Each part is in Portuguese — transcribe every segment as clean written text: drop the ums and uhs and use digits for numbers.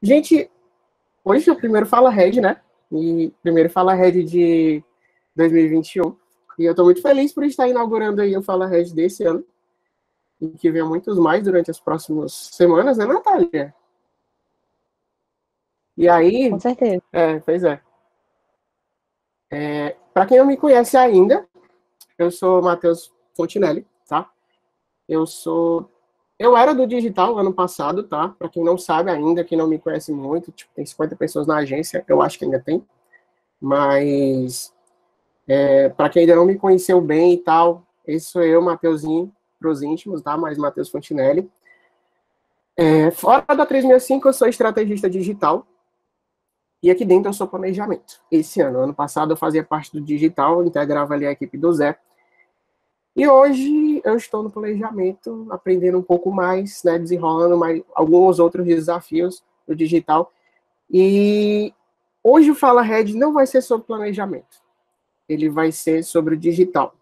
Gente, hoje é o primeiro Fala Red, né? E primeiro Fala Red de 2021. E eu estou muito feliz por estar inaugurando aí o Fala Red desse ano. E que venha muitos mais durante as próximas semanas, né, Natália? E Com aí, certeza. pois é. Para quem não me conhece ainda, eu sou Matheus Fontinelli, tá? Eu sou. Eu era do digital ano passado, tá? Para quem não sabe ainda, quem não me conhece muito, tipo, tem 50 pessoas na agência, eu acho que ainda tem. Mas para quem ainda não me conheceu bem e tal, esse sou eu, Mateuzinho, pros íntimos, tá? Mas Matheus Fontinelli. Fora da 365, eu sou estrategista digital. E aqui dentro eu sou planejamento. Esse ano passado eu fazia parte do digital, integrava ali a equipe do Zé. E hoje eu estou no planejamento, aprendendo um pouco mais, né? Desenrolando mais alguns outros desafios do digital. E hoje o Fala Red não vai ser sobre planejamento. Ele vai ser sobre o digital.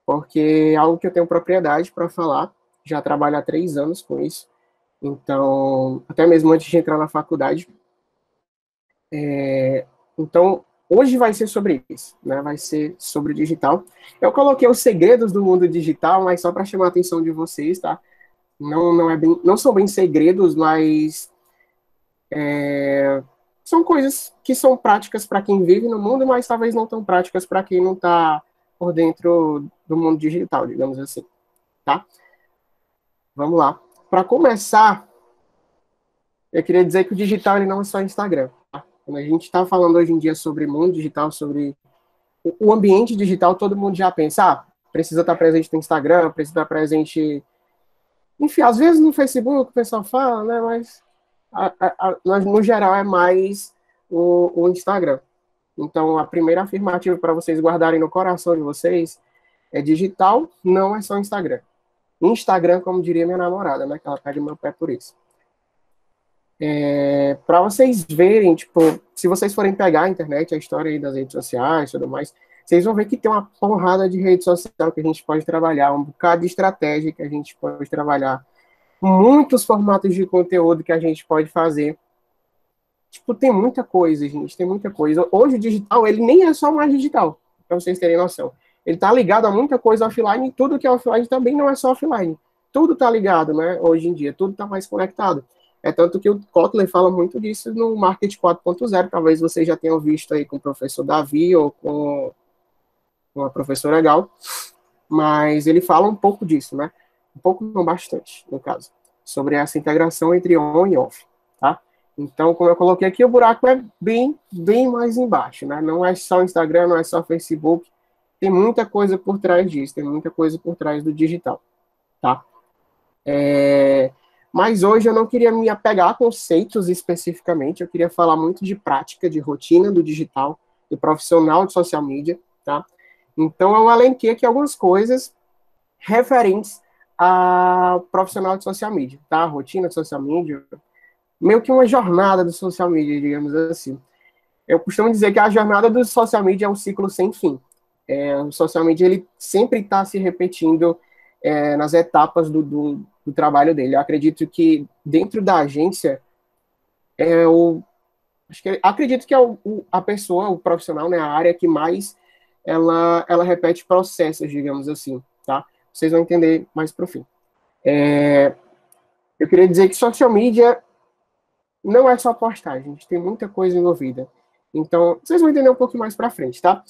Porque é algo que eu tenho propriedade para falar, já trabalho há 3 anos com isso, então, até mesmo antes de entrar na faculdade. Então, hoje vai ser sobre isso, né? Vai ser sobre o digital. Eu coloquei os segredos do mundo digital, mas só para chamar a atenção de vocês, tá? Não são bem segredos, mas são coisas que são práticas para quem vive no mundo, mas talvez não tão práticas para quem não está por dentro do mundo digital, digamos assim, tá? Vamos lá. Para começar, eu queria dizer que o digital ele não é só Instagram. Tá? Quando a gente está falando hoje em dia sobre mundo digital, sobre o ambiente digital, todo mundo já pensa, precisa estar presente no Instagram, precisa estar presente. Enfim, às vezes no Facebook o pessoal fala, né? Mas no geral é mais o Instagram. Então, a primeira afirmativa para vocês guardarem no coração de vocês é digital, não é só Instagram. Instagram, como diria minha namorada, né? Que ela pega meu pé por isso. Para vocês verem, tipo, se vocês forem pegar a internet, a história aí das redes sociais e tudo mais, vocês vão ver que tem uma porrada de rede social que a gente pode trabalhar, um bocado de estratégia que a gente pode trabalhar, muitos formatos de conteúdo que a gente pode fazer. Tipo, tem muita coisa, gente, tem muita coisa. Hoje o digital, ele nem é só mais digital, para vocês terem noção. Ele está ligado a muita coisa offline, e tudo que é offline também não é só offline. Tudo está ligado, né, hoje em dia, tudo está mais conectado. É tanto que o Kotler fala muito disso no Market 4.0, talvez vocês já tenham visto aí com o professor Davi ou com a professora Gal, mas ele fala um pouco disso, né? Um pouco, não bastante, no caso, sobre essa integração entre on e off, tá? Então, como eu coloquei aqui, o buraco é bem, bem mais embaixo, né? Não é só Instagram, não é só Facebook, tem muita coisa por trás disso, tem muita coisa por trás do digital, tá? Mas hoje eu não queria me apegar a conceitos especificamente, eu queria falar muito de prática, de rotina do digital, do profissional de social media, tá? Então eu elenquei aqui algumas coisas referentes a profissional de social media, tá? Rotina de social media, meio que uma jornada do social media, digamos assim. Eu costumo dizer que a jornada do social media é um ciclo sem fim. O social media ele sempre está se repetindo nas etapas do trabalho dele. Eu acredito que dentro da agência acredito que é a pessoa, o profissional, né, a área que mais ela repete processos, digamos assim, tá? Vocês vão entender mais pro fim. Eu queria dizer que social media não é só postagem, a gente tem muita coisa envolvida. Então, vocês vão entender um pouco mais para frente, tá?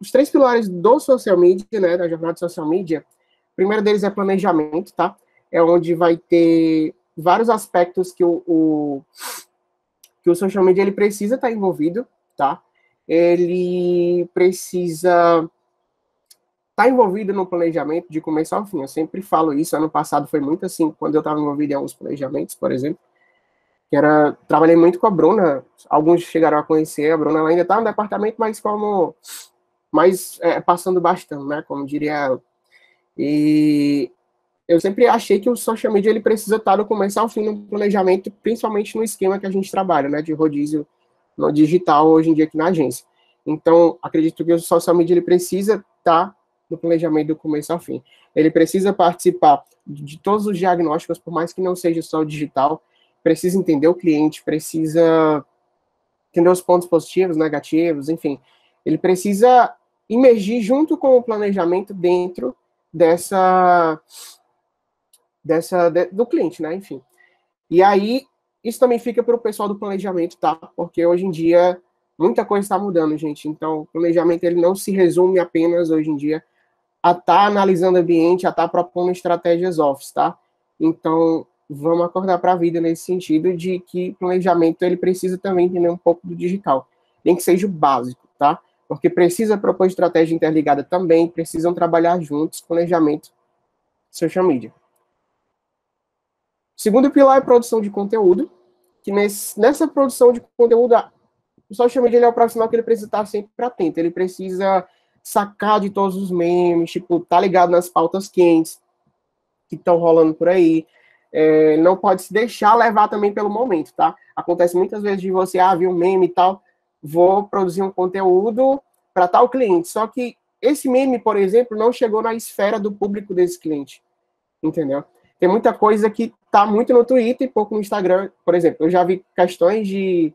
Os 3 pilares do social media, né, da jornada de social media, o primeiro deles é planejamento, tá? É onde vai ter vários aspectos que o social media ele precisa estar envolvido, tá? Ele precisa estar envolvido no planejamento de começo ao fim. Eu sempre falo isso. Ano passado foi muito assim, quando eu estava envolvido em alguns planejamentos, por exemplo, trabalhei muito com a Bruna. Alguns chegaram a conhecer a Bruna. Ela ainda está no departamento, mas como mais passando bastante, né? Como diria ela. E eu sempre achei que o social media ele precisa estar do começo ao fim no planejamento, principalmente no esquema que a gente trabalha, né, de rodízio no digital hoje em dia aqui na agência. Então, acredito que o social media ele precisa estar no planejamento do começo ao fim. Ele precisa participar de todos os diagnósticos, por mais que não seja só o digital. precisa entender o cliente, precisa entender os pontos positivos, negativos, enfim. Ele precisa imergir junto com o planejamento dentro do cliente, né? Enfim. E aí, isso também fica para o pessoal do planejamento, tá? Porque hoje em dia, muita coisa está mudando, gente. Então, o planejamento, ele não se resume apenas, hoje em dia, a estar analisando o ambiente, a estar propondo estratégias office, tá? Então, vamos acordar para a vida nesse sentido de que planejamento, ele precisa também entender um pouco do digital. Nem que seja o básico, tá? Porque precisa propor estratégia interligada também, precisam trabalhar juntos, planejamento, social media. Segundo pilar é produção de conteúdo, que nessa produção de conteúdo, o social media ele é o profissional que ele precisa estar sempre atento, ele precisa sacar de todos os memes, tipo, tá ligado nas pautas quentes que estão rolando por aí, não pode se deixar levar também pelo momento, tá? Acontece muitas vezes de você, viu um meme e tal, vou produzir um conteúdo para tal cliente, só que esse meme, por exemplo, não chegou na esfera do público desse cliente, entendeu? Tem muita coisa que tá muito no Twitter e pouco no Instagram, por exemplo. Eu já vi questões de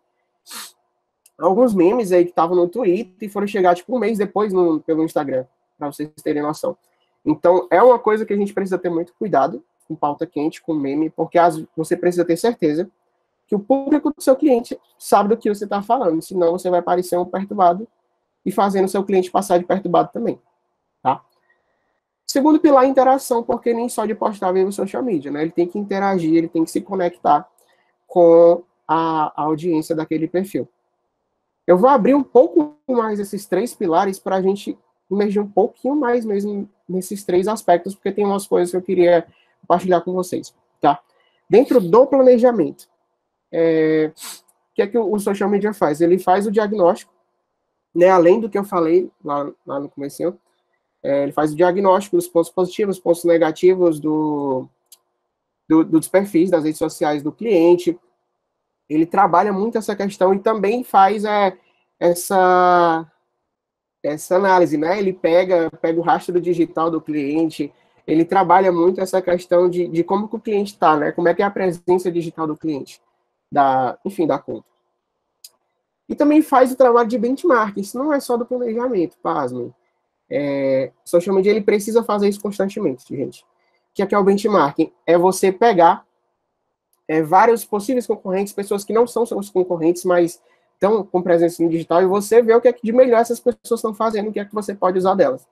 alguns memes aí que estavam no Twitter e foram chegar, tipo, um mês depois pelo Instagram, para vocês terem noção. Então, é uma coisa que a gente precisa ter muito cuidado com pauta quente, com meme, porque você precisa ter certeza que o público do seu cliente sabe do que você está falando, senão você vai parecer um perturbado e fazendo o seu cliente passar de perturbado também, tá? Segundo pilar, interação, porque nem só de postar vive o social media, né? Ele tem que interagir, ele tem que se conectar com a audiência daquele perfil. Eu vou abrir um pouco mais esses três pilares para a gente emergir um pouquinho mais mesmo nesses três aspectos, porque tem umas coisas que eu queria compartilhar com vocês, tá? Dentro do planejamento, o que é que o social media faz? Ele faz o diagnóstico, né? Além do que eu falei lá no comecinho, ele faz o diagnóstico dos pontos positivos, pontos negativos dos perfis das redes sociais do cliente. Ele trabalha muito essa questão e também faz essa análise, né? Ele pega o rastro digital do cliente, ele trabalha muito essa questão de como que o cliente está, né? Como é que é a presença digital do cliente, enfim, da conta. E também faz o trabalho de benchmark. Isso não é só do planejamento, pasmem. Social media, ele precisa fazer isso constantemente, gente. O que é o benchmarking? É você pegar vários possíveis concorrentes, pessoas que não são seus concorrentes, mas estão com presença no digital, e você vê o que é que de melhor essas pessoas estão fazendo, o que é que você pode usar delas.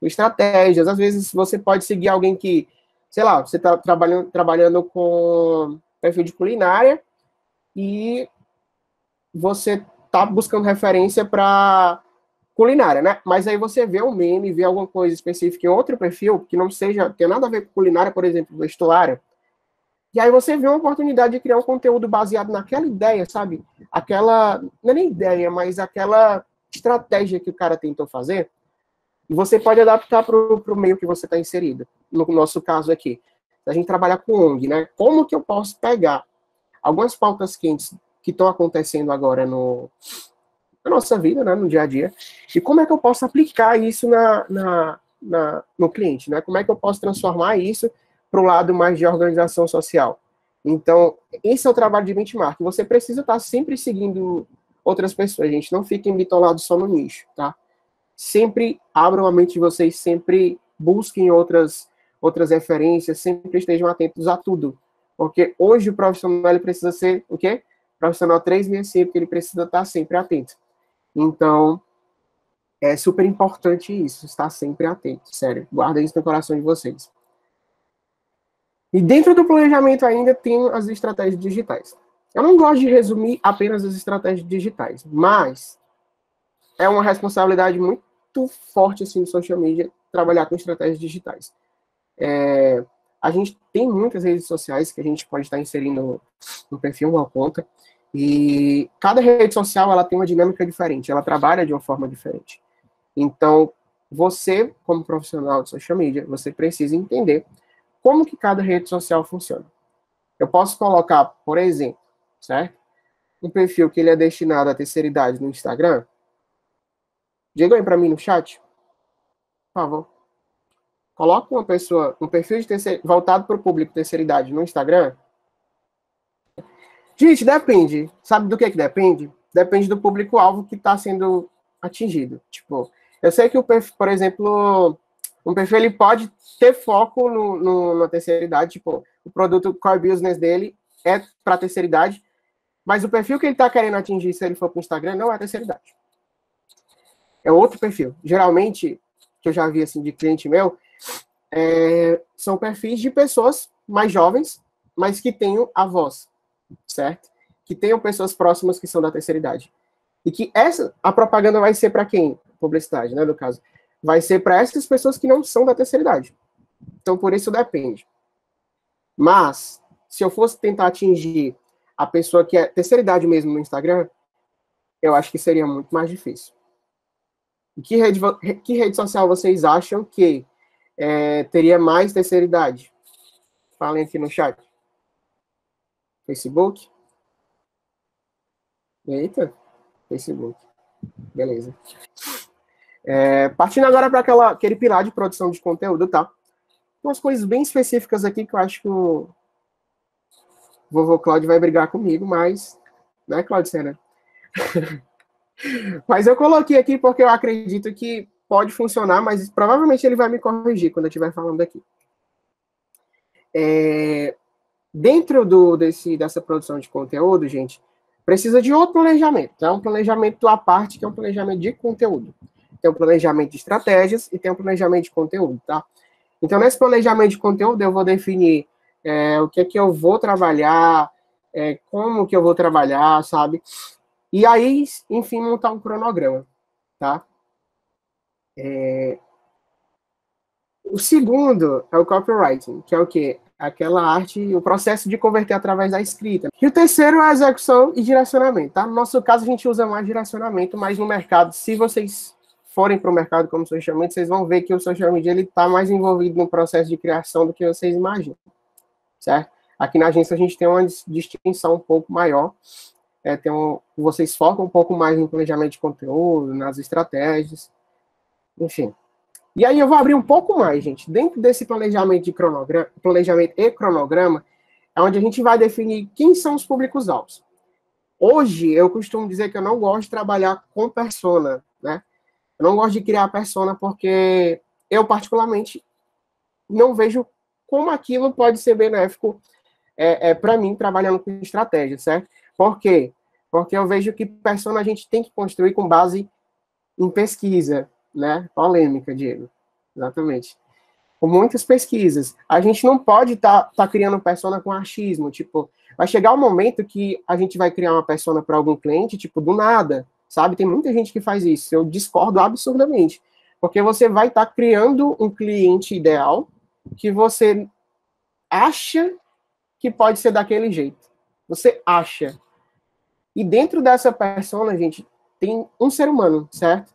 Estratégias, às vezes você pode seguir alguém que, sei lá, você está trabalhando com perfil de culinária e você está buscando referência para culinária, né? Mas aí você vê um meme, vê alguma coisa específica em outro perfil, que não tenha nada a ver com culinária, por exemplo, vestuário, e aí você vê uma oportunidade de criar um conteúdo baseado naquela ideia, sabe? Não é nem ideia, mas aquela estratégia que o cara tentou fazer, e você pode adaptar para o meio que você está inserido. No nosso caso aqui, a gente trabalha com ONG, né? Como que eu posso pegar algumas pautas quentes que estão acontecendo agora na nossa vida, né, no dia a dia, e como é que eu posso aplicar isso no cliente, né? Como é que eu posso transformar isso para o lado mais de organização social? Então, esse é o trabalho de benchmark. Você precisa estar sempre seguindo outras pessoas, gente. Não fiquem bitolados só no nicho, tá? Sempre abram a mente de vocês, sempre busquem outras referências, sempre estejam atentos a tudo. Porque hoje o profissional ele precisa ser o quê? Profissional 365, porque ele precisa estar sempre atento. Então, é super importante isso, estar sempre atento, sério. Guardem isso no coração de vocês. E dentro do planejamento ainda tem as estratégias digitais. Eu não gosto de resumir apenas as estratégias digitais, mas é uma responsabilidade muito forte assim, no social media trabalhar com estratégias digitais. A gente tem muitas redes sociais que a gente pode estar inserindo no perfil, uma conta, e cada rede social ela tem uma dinâmica diferente, ela trabalha de uma forma diferente. Então, você, como profissional de social media, você precisa entender como que cada rede social funciona. Eu posso colocar, por exemplo, certo? Um perfil que ele é destinado à terceira idade no Instagram. Diga aí para mim no chat, por favor. Coloca um perfil voltado para o público terceira idade no Instagram. Gente, depende. Sabe do que depende? Depende do público-alvo que está sendo atingido. Tipo, eu sei que o perfil, por exemplo, um perfil ele pode ter foco na terceira idade, tipo, o produto core business dele é para terceira idade, mas o perfil que ele está querendo atingir, se ele for para o Instagram, não é a terceira idade. É outro perfil. Geralmente, que eu já vi assim de cliente meu, são perfis de pessoas mais jovens, mas que tenham a voz, certo? Que tenham pessoas próximas que são da terceira idade. E que a propaganda vai ser para quem? Publicidade, né, no caso. Vai ser para essas pessoas que não são da terceira idade. Então, por isso depende. Mas, se eu fosse tentar atingir a pessoa que é terceira idade mesmo no Instagram, eu acho que seria muito mais difícil. Que rede social vocês acham que teria mais terceira idade? Falem aqui no chat. Facebook? Eita, Facebook. Beleza. Partindo agora para aquele pilar de produção de conteúdo, tá? Umas coisas bem específicas aqui que eu acho que o vovô Cláudio vai brigar comigo, mas... Né, Cláudio Sena? Mas eu coloquei aqui porque eu acredito que pode funcionar, mas provavelmente ele vai me corrigir quando eu estiver falando aqui. Dentro dessa produção de conteúdo, gente, precisa de outro planejamento. Tá? Um planejamento à parte, que é um planejamento de conteúdo. Tem um planejamento de estratégias e tem um planejamento de conteúdo, tá? Então, nesse planejamento de conteúdo, eu vou definir o que é que eu vou trabalhar, como que eu vou trabalhar, sabe? E aí, enfim, montar um cronograma, tá? O segundo é o copywriting, que é o quê? Aquela arte, o processo de converter através da escrita. E o terceiro é a execução e direcionamento, tá? No nosso caso, a gente usa mais direcionamento, mas no mercado, se vocês forem para o mercado como social media, vocês vão ver que o social media está mais envolvido no processo de criação do que vocês imaginam, certo? Aqui na agência a gente tem uma distinção um pouco maior, vocês focam um pouco mais no planejamento de conteúdo, nas estratégias, enfim. E aí eu vou abrir um pouco mais, gente. Dentro desse planejamento e cronograma, é onde a gente vai definir quem são os públicos-alvos. Hoje, eu costumo dizer que eu não gosto de trabalhar com persona, né? Eu não gosto de criar persona porque eu, particularmente, não vejo como aquilo pode ser benéfico para mim, trabalhando com estratégia, certo? Por quê? Porque eu vejo que persona a gente tem que construir com base em pesquisa, né? Polêmica, Diego. Exatamente. Com muitas pesquisas. A gente não pode tá criando persona com achismo. Tipo, vai chegar um momento que a gente vai criar uma persona para algum cliente, tipo, do nada, sabe? Tem muita gente que faz isso. Eu discordo absurdamente. Porque você vai estar criando um cliente ideal que você acha que pode ser daquele jeito. Você acha. E dentro dessa persona, gente, tem um ser humano, certo?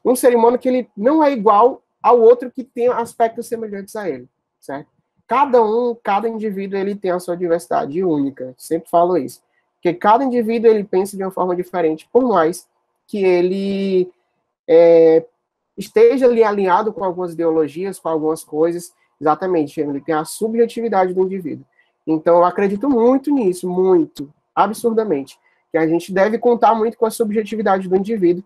Um ser humano que ele não é igual ao outro que tem aspectos semelhantes a ele, certo? Cada indivíduo, ele tem a sua diversidade única. Sempre falo isso. Porque cada indivíduo, ele pensa de uma forma diferente, por mais que ele esteja ali alinhado com algumas ideologias, com algumas coisas. Exatamente, ele tem a subjetividade do indivíduo. Então, eu acredito muito nisso, muito, absurdamente. Que a gente deve contar muito com a subjetividade do indivíduo,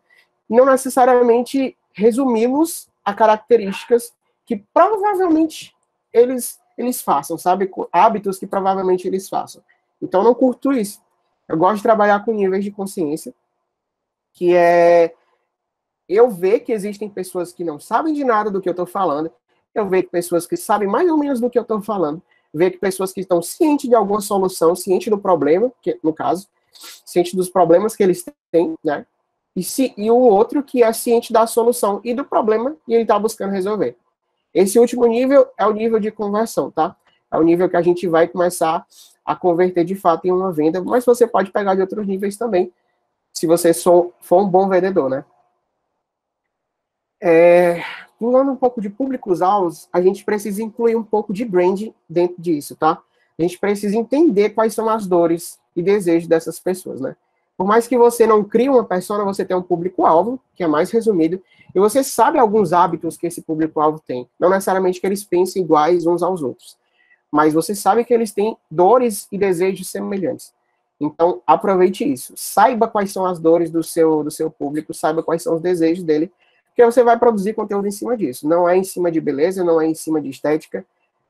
não necessariamente resumi-los a características que provavelmente eles façam, sabe? Hábitos que provavelmente eles façam. Então, eu não curto isso. Eu gosto de trabalhar com níveis de consciência, que é eu ver que existem pessoas que não sabem de nada do que eu estou falando, eu ver que pessoas que sabem mais ou menos do que eu estou falando, ver que pessoas que estão cientes de alguma solução, cientes do problema, que, no caso, cientes dos problemas que eles têm, né? E o outro que é ciente da solução e do problema e ele está buscando resolver. Esse último nível é o nível de conversão, tá? É o nível que a gente vai começar a converter de fato em uma venda, mas você pode pegar de outros níveis também, se você for um bom vendedor, né? Pulando um pouco de públicos-alvos, a gente precisa incluir um pouco de brand dentro disso, tá? A gente precisa entender quais são as dores e desejos dessas pessoas, né? Por mais que você não crie uma persona, você tem um público-alvo, que é mais resumido, e você sabe alguns hábitos que esse público-alvo tem. Não necessariamente que eles pensem iguais uns aos outros, mas você sabe que eles têm dores e desejos semelhantes. Então, aproveite isso. Saiba quais são as dores do seu público, saiba quais são os desejos dele, porque você vai produzir conteúdo em cima disso. Não é em cima de beleza, não é em cima de estética,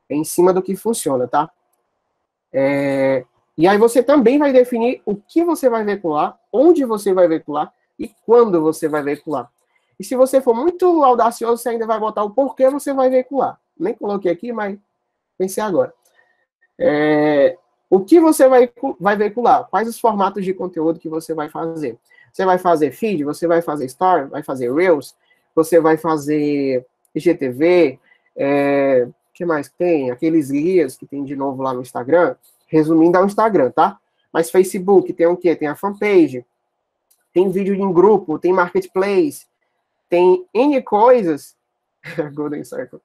é em cima do que funciona, tá? E aí você também vai definir o que você vai veicular, onde você vai veicular e quando você vai veicular. E se você for muito audacioso, você ainda vai botar o porquê você vai veicular. Nem coloquei aqui, mas pensei agora. O que você vai veicular? Quais os formatos de conteúdo que você vai fazer? Você vai fazer feed, você vai fazer story, vai fazer reels, você vai fazer IGTV, o que mais tem? Aqueles guias que tem de novo lá no Instagram. Resumindo, é o Instagram, tá? Mas Facebook tem o quê? Tem a fanpage, tem vídeo em grupo, tem marketplace, tem N coisas, Golden Circle,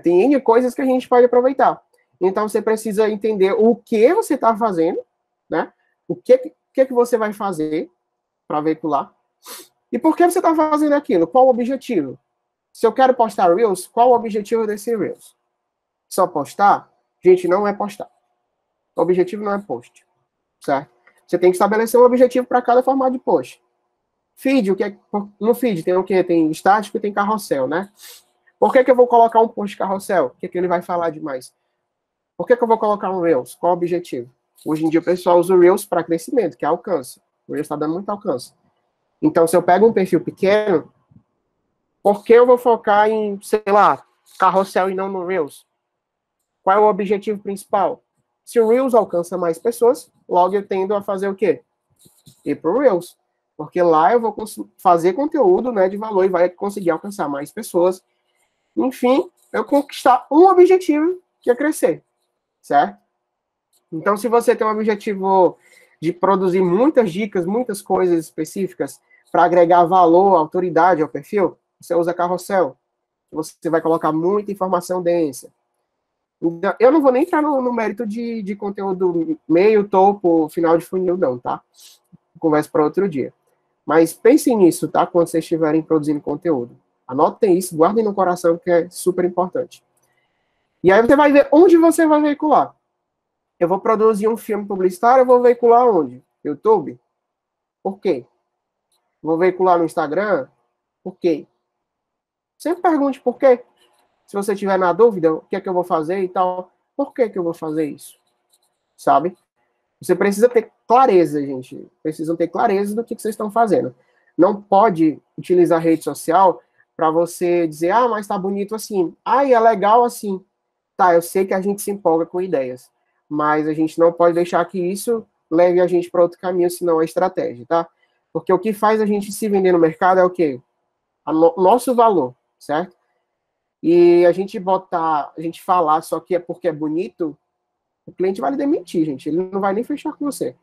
tem N coisas que a gente pode aproveitar. Então, você precisa entender o que você está fazendo, né? O que você vai fazer para veicular. E por que você está fazendo aquilo? Qual o objetivo? Se eu quero postar Reels, qual o objetivo desse Reels? Só postar? Gente, não é postar. O objetivo não é post, certo? Você tem que estabelecer um objetivo para cada formato de post. Feed, no feed tem o quê? Tem estático e tem carrossel, né? Por que eu vou colocar um post carrossel? O que ele vai falar demais? Por que eu vou colocar um Reels? Qual o objetivo? Hoje em dia o pessoal usa o Reels para crescimento, que é alcance. O Reels está dando muito alcance. Então, se eu pego um perfil pequeno, por que eu vou focar em, sei lá, carrossel e não no Reels? Qual é o objetivo principal? Se o Reels alcança mais pessoas, logo eu tendo a fazer o quê? Ir para o Reels. Porque lá eu vou fazer conteúdo, né, de valor e vai conseguir alcançar mais pessoas. Enfim, eu conquistar um objetivo, que é crescer. Certo? Então, se você tem um objetivo de produzir muitas dicas, muitas coisas específicas para agregar valor, autoridade ao perfil, você usa carrossel. Você vai colocar muita informação densa. Eu não vou nem entrar no mérito de conteúdo meio, topo, final de funil, não, tá? Conversa para outro dia. Mas pensem nisso, tá? Quando vocês estiverem produzindo conteúdo. Anotem isso, guardem no coração, que é super importante. E aí você vai ver onde você vai veicular. Eu vou produzir um filme publicitário, eu vou veicular onde? YouTube? Por quê? Vou veicular no Instagram? Por quê? Sempre pergunte por quê. Se você tiver na dúvida, o que é que eu vou fazer e tal, por que eu vou fazer isso? Sabe? Você precisa ter clareza, gente. Precisam ter clareza do que vocês estão fazendo. Não pode utilizar rede social para você dizer, ah, mas tá bonito assim. Ah, e é legal assim. Tá, eu sei que a gente se empolga com ideias, mas a gente não pode deixar que isso leve a gente para outro caminho, senão é estratégia, tá? Porque o que faz a gente se vender no mercado é o quê? Nosso valor, certo? E a gente falar só que é porque é bonito, o cliente vai lhe demitir, gente. Ele não vai nem fechar com você.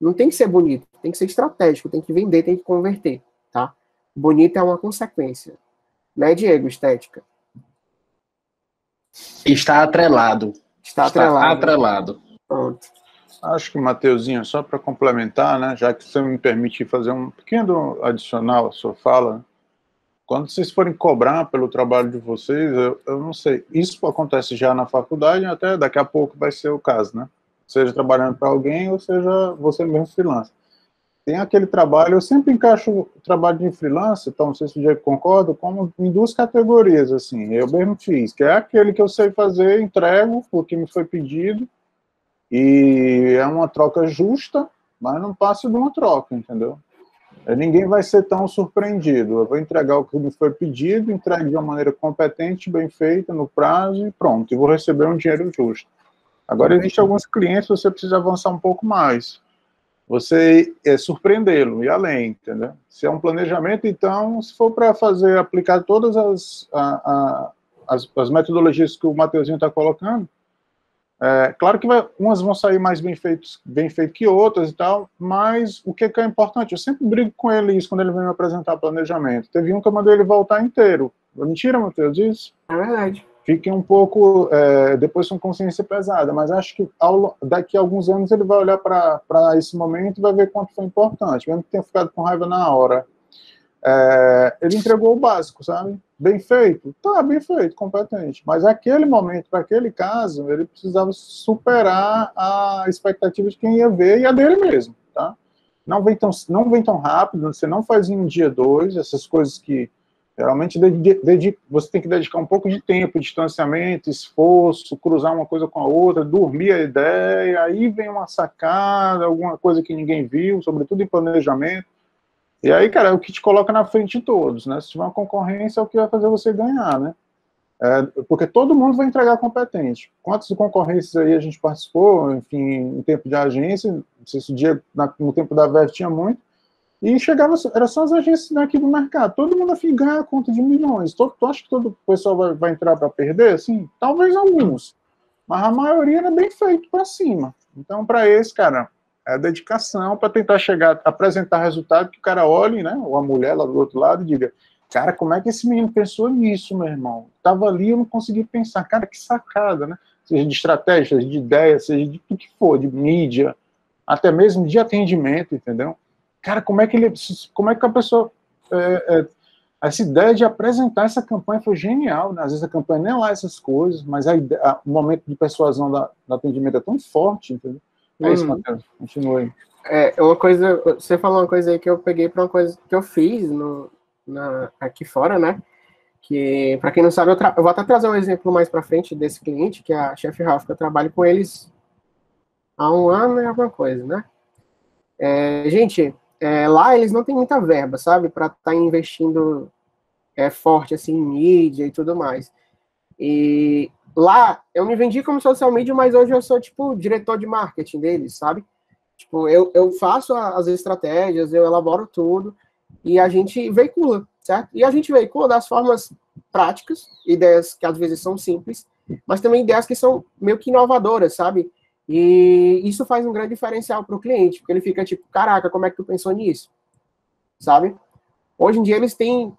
Não tem que ser bonito, tem que ser estratégico, tem que vender, tem que converter, tá? Bonito é uma consequência. Né, Diego? Estética. Está atrelado. Está atrelado. Pronto. Acho que, Mateuzinho, só para complementar, né, já que você me permite fazer um pequeno adicional à sua fala, quando vocês forem cobrar pelo trabalho de vocês, eu não sei, isso acontece já na faculdade, até daqui a pouco vai ser o caso, né? Seja trabalhando para alguém, ou seja você mesmo freelancer. Tem aquele trabalho, eu sempre encaixo o trabalho de freelancer, então não sei se o Diego concorda, como em duas categorias, assim, eu mesmo fiz, que é aquele que eu sei fazer, entrego o que me foi pedido, e é uma troca justa, mas não passa de uma troca, entendeu? Ninguém vai ser tão surpreendido. Eu vou entregar o que me foi pedido, entregue de uma maneira competente, bem feita, no prazo, e pronto, e vou receber um dinheiro justo. Agora, existem alguns clientes que você precisa avançar um pouco mais. Você surpreendê-lo, e além, entendeu? Se é um planejamento, então, se for para aplicar todas as metodologias que o Mateuzinho está colocando, claro que umas vão sair mais bem feito que outras e tal, mas o que é importante? Eu sempre brigo com ele isso quando ele vem me apresentar planejamento. Teve um que eu mandei ele voltar inteiro. Mentira, Matheus, isso? É verdade. Fiquem um pouco, depois com consciência pesada, mas acho que daqui a alguns anos ele vai olhar para esse momento e vai ver quanto foi importante, mesmo que tenha ficado com raiva na hora. Ele entregou o básico, sabe? Bem feito? Tá, bem feito, competente. Mas aquele momento, para aquele caso, ele precisava superar a expectativa de quem ia ver e a dele mesmo, tá? Não vem tão rápido, você não faz em um dia, dois, essas coisas que geralmente você tem que dedicar um pouco de tempo, distanciamento, esforço, cruzar uma coisa com a outra, dormir a ideia, aí vem uma sacada, alguma coisa que ninguém viu, sobretudo em planejamento. E aí, cara, é o que te coloca na frente de todos, né? Se tiver uma concorrência, é o que vai fazer você ganhar, né? Porque todo mundo vai entregar competente. Quantas concorrências aí a gente participou, enfim, em tempo de agência, não sei se o dia, no tempo da VEV tinha muito, e chegava, era só as agências daqui do mercado, todo mundo afim ganhar a conta de milhões. Tu acha que todo o pessoal vai entrar para perder? Sim, talvez alguns, mas a maioria era bem feito para cima. Então, para esse, cara, é dedicação para tentar chegar, apresentar resultado que o cara olhe, né, ou a mulher lá do outro lado e diga, cara, como é que esse menino pensou nisso, meu irmão? Tava ali, eu não consegui pensar, cara, que sacada, né? Seja de estratégia, de ideia, seja de tudo que for, de mídia, até mesmo de atendimento, entendeu? Cara, como é que a pessoa, essa ideia de apresentar essa campanha foi genial, né? Às vezes a campanha nem é lá essas coisas, mas o momento de persuasão do atendimento é tão forte, entendeu? É isso, Matheus, continue. Você falou uma coisa aí que eu peguei para uma coisa que eu fiz aqui fora, né? Que, para quem não sabe, eu vou até trazer um exemplo mais para frente desse cliente, que é a Chef Ralph, que eu trabalho com eles há 1 ano e alguma coisa, né? Gente, lá eles não têm muita verba, sabe? Para estar investindo forte, assim, em mídia e tudo mais. E lá, eu me vendi como social media, mas hoje eu sou, tipo, diretor de marketing deles, sabe? Tipo, eu faço as estratégias, eu elaboro tudo, e a gente veicula, certo? E a gente veicula das formas práticas, ideias que às vezes são simples, mas também ideias que são meio que inovadoras, sabe? E isso faz um grande diferencial para o cliente, porque ele fica tipo, caraca, como é que tu pensou nisso? Sabe? Hoje em dia eles têm...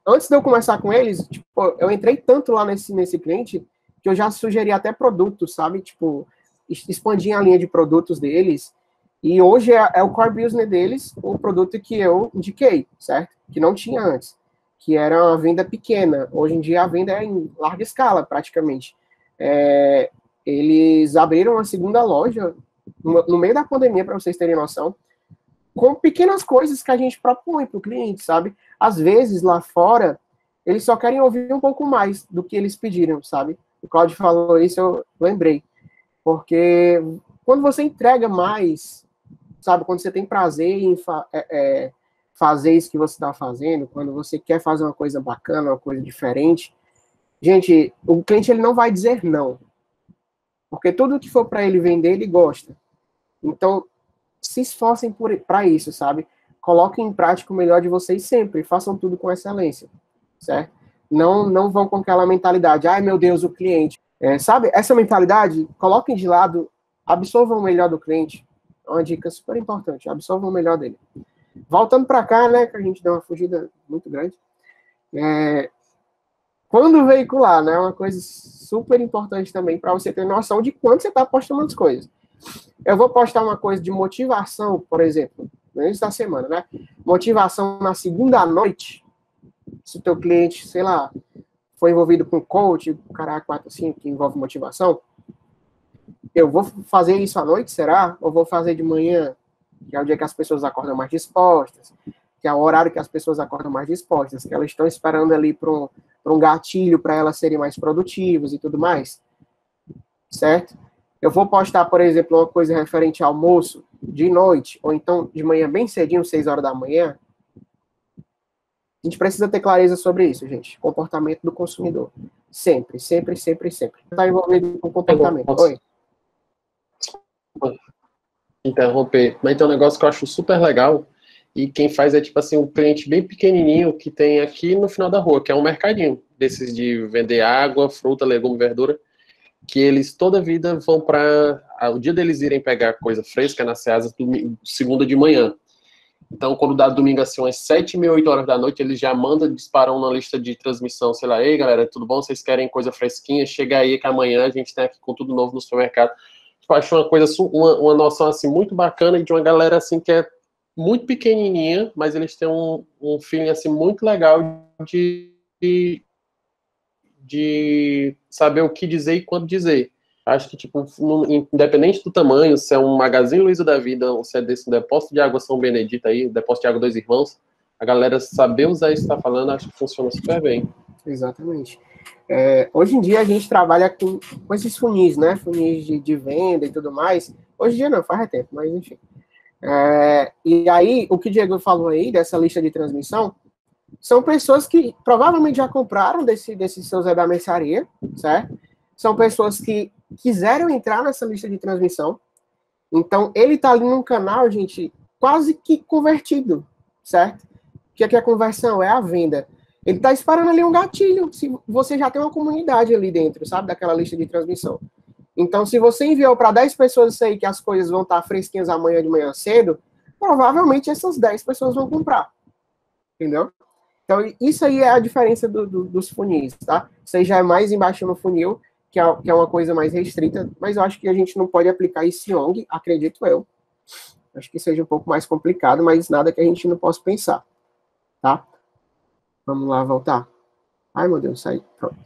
Antes de eu começar com eles, tipo, eu entrei tanto lá nesse cliente que eu já sugeri até produtos, sabe? Tipo, expandi a linha de produtos deles. E hoje é o core business deles, o produto que eu indiquei, certo? Que não tinha antes, que era uma venda pequena. Hoje em dia a venda é em larga escala, praticamente. Eles abriram uma segunda loja no meio da pandemia, para vocês terem noção, com pequenas coisas que a gente propõe para o cliente, sabe? Às vezes, lá fora, eles só querem ouvir um pouco mais do que eles pediram, sabe? O Claudio falou isso, eu lembrei. Porque quando você entrega mais, sabe? Quando você tem prazer em fazer isso que você está fazendo, quando você quer fazer uma coisa bacana, uma coisa diferente, gente, o cliente ele não vai dizer não. Porque tudo que for para ele vender, ele gosta. Então, se esforcem para isso, sabe? Coloquem em prática o melhor de vocês sempre. Façam tudo com excelência, certo? Não vão com aquela mentalidade, ai meu Deus, o cliente. Sabe? Essa mentalidade, coloquem de lado, absorvam o melhor do cliente. É uma dica super importante, absorvam o melhor dele. Voltando para cá, né, que a gente deu uma fugida muito grande. Quando veicular, né, é uma coisa super importante também para você ter noção de quanto você está postando as coisas. Eu vou postar uma coisa de motivação, por exemplo, no início da semana, né? Motivação na segunda noite, se o teu cliente, sei lá, foi envolvido com coach, caraca, 4, 5, que envolve motivação, eu vou fazer isso à noite, será? Ou vou fazer de manhã, que é o dia que as pessoas acordam mais dispostas, que é o horário que as pessoas acordam mais dispostas, que elas estão esperando ali para um gatilho para elas serem mais produtivas e tudo mais, certo? Eu vou postar, por exemplo, uma coisa referente ao almoço de noite, ou então de manhã bem cedinho, 6 horas da manhã. A gente precisa ter clareza sobre isso, gente. Comportamento do consumidor. Sempre, sempre, sempre, sempre. Está envolvido com comportamento. Oi? Interromper. Mas tem um negócio que eu acho super legal, e quem faz é tipo assim, um cliente bem pequenininho que tem aqui no final da rua, que é um mercadinho desses de vender água, fruta, legume, verdura, que eles toda a vida vão para o dia deles irem pegar coisa fresca na Ceasa, segunda de manhã. Então, quando dá domingo assim, umas 7h, 8 horas da noite, eles já mandam, disparam na lista de transmissão, sei lá, ei galera, tudo bom? Vocês querem coisa fresquinha? Chega aí que amanhã a gente tem aqui com tudo novo no supermercado. Tipo, acho uma coisa, uma noção assim muito bacana e de uma galera assim que é muito pequenininha, mas eles têm um feeling assim muito legal de saber o que dizer e quando dizer. Acho que, tipo, independente do tamanho, se é um Magazine Luiza da vida, ou se é desse depósito de água São Benedito aí, depósito de água Dois Irmãos, a galera saber usar isso que está falando, acho que funciona super bem. Exatamente. Hoje em dia a gente trabalha com esses funis, né? Funis de venda e tudo mais. Hoje em dia não, faz tempo, mas enfim. E aí, o que o Diego falou aí, dessa lista de transmissão, são pessoas que provavelmente já compraram desse seu Zé da Mercearia, certo? São pessoas que quiseram entrar nessa lista de transmissão. Então, ele está ali num canal, gente, quase que convertido, certo? O que é a conversão? É a venda. Ele está esperando ali um gatilho. Se você já tem uma comunidade ali dentro, sabe? Daquela lista de transmissão. Então, se você enviou para 10 pessoas isso aí, que as coisas vão estar fresquinhas amanhã de manhã cedo, provavelmente essas 10 pessoas vão comprar. Entendeu? Então, isso aí é a diferença dos funis, tá? Isso aí já é mais embaixo no funil, que é uma coisa mais restrita, mas eu acho que a gente não pode aplicar isso em ONG, acredito eu. Acho que seja um pouco mais complicado, mas nada que a gente não possa pensar, tá? Vamos lá, voltar. Ai, meu Deus, sai. Pronto.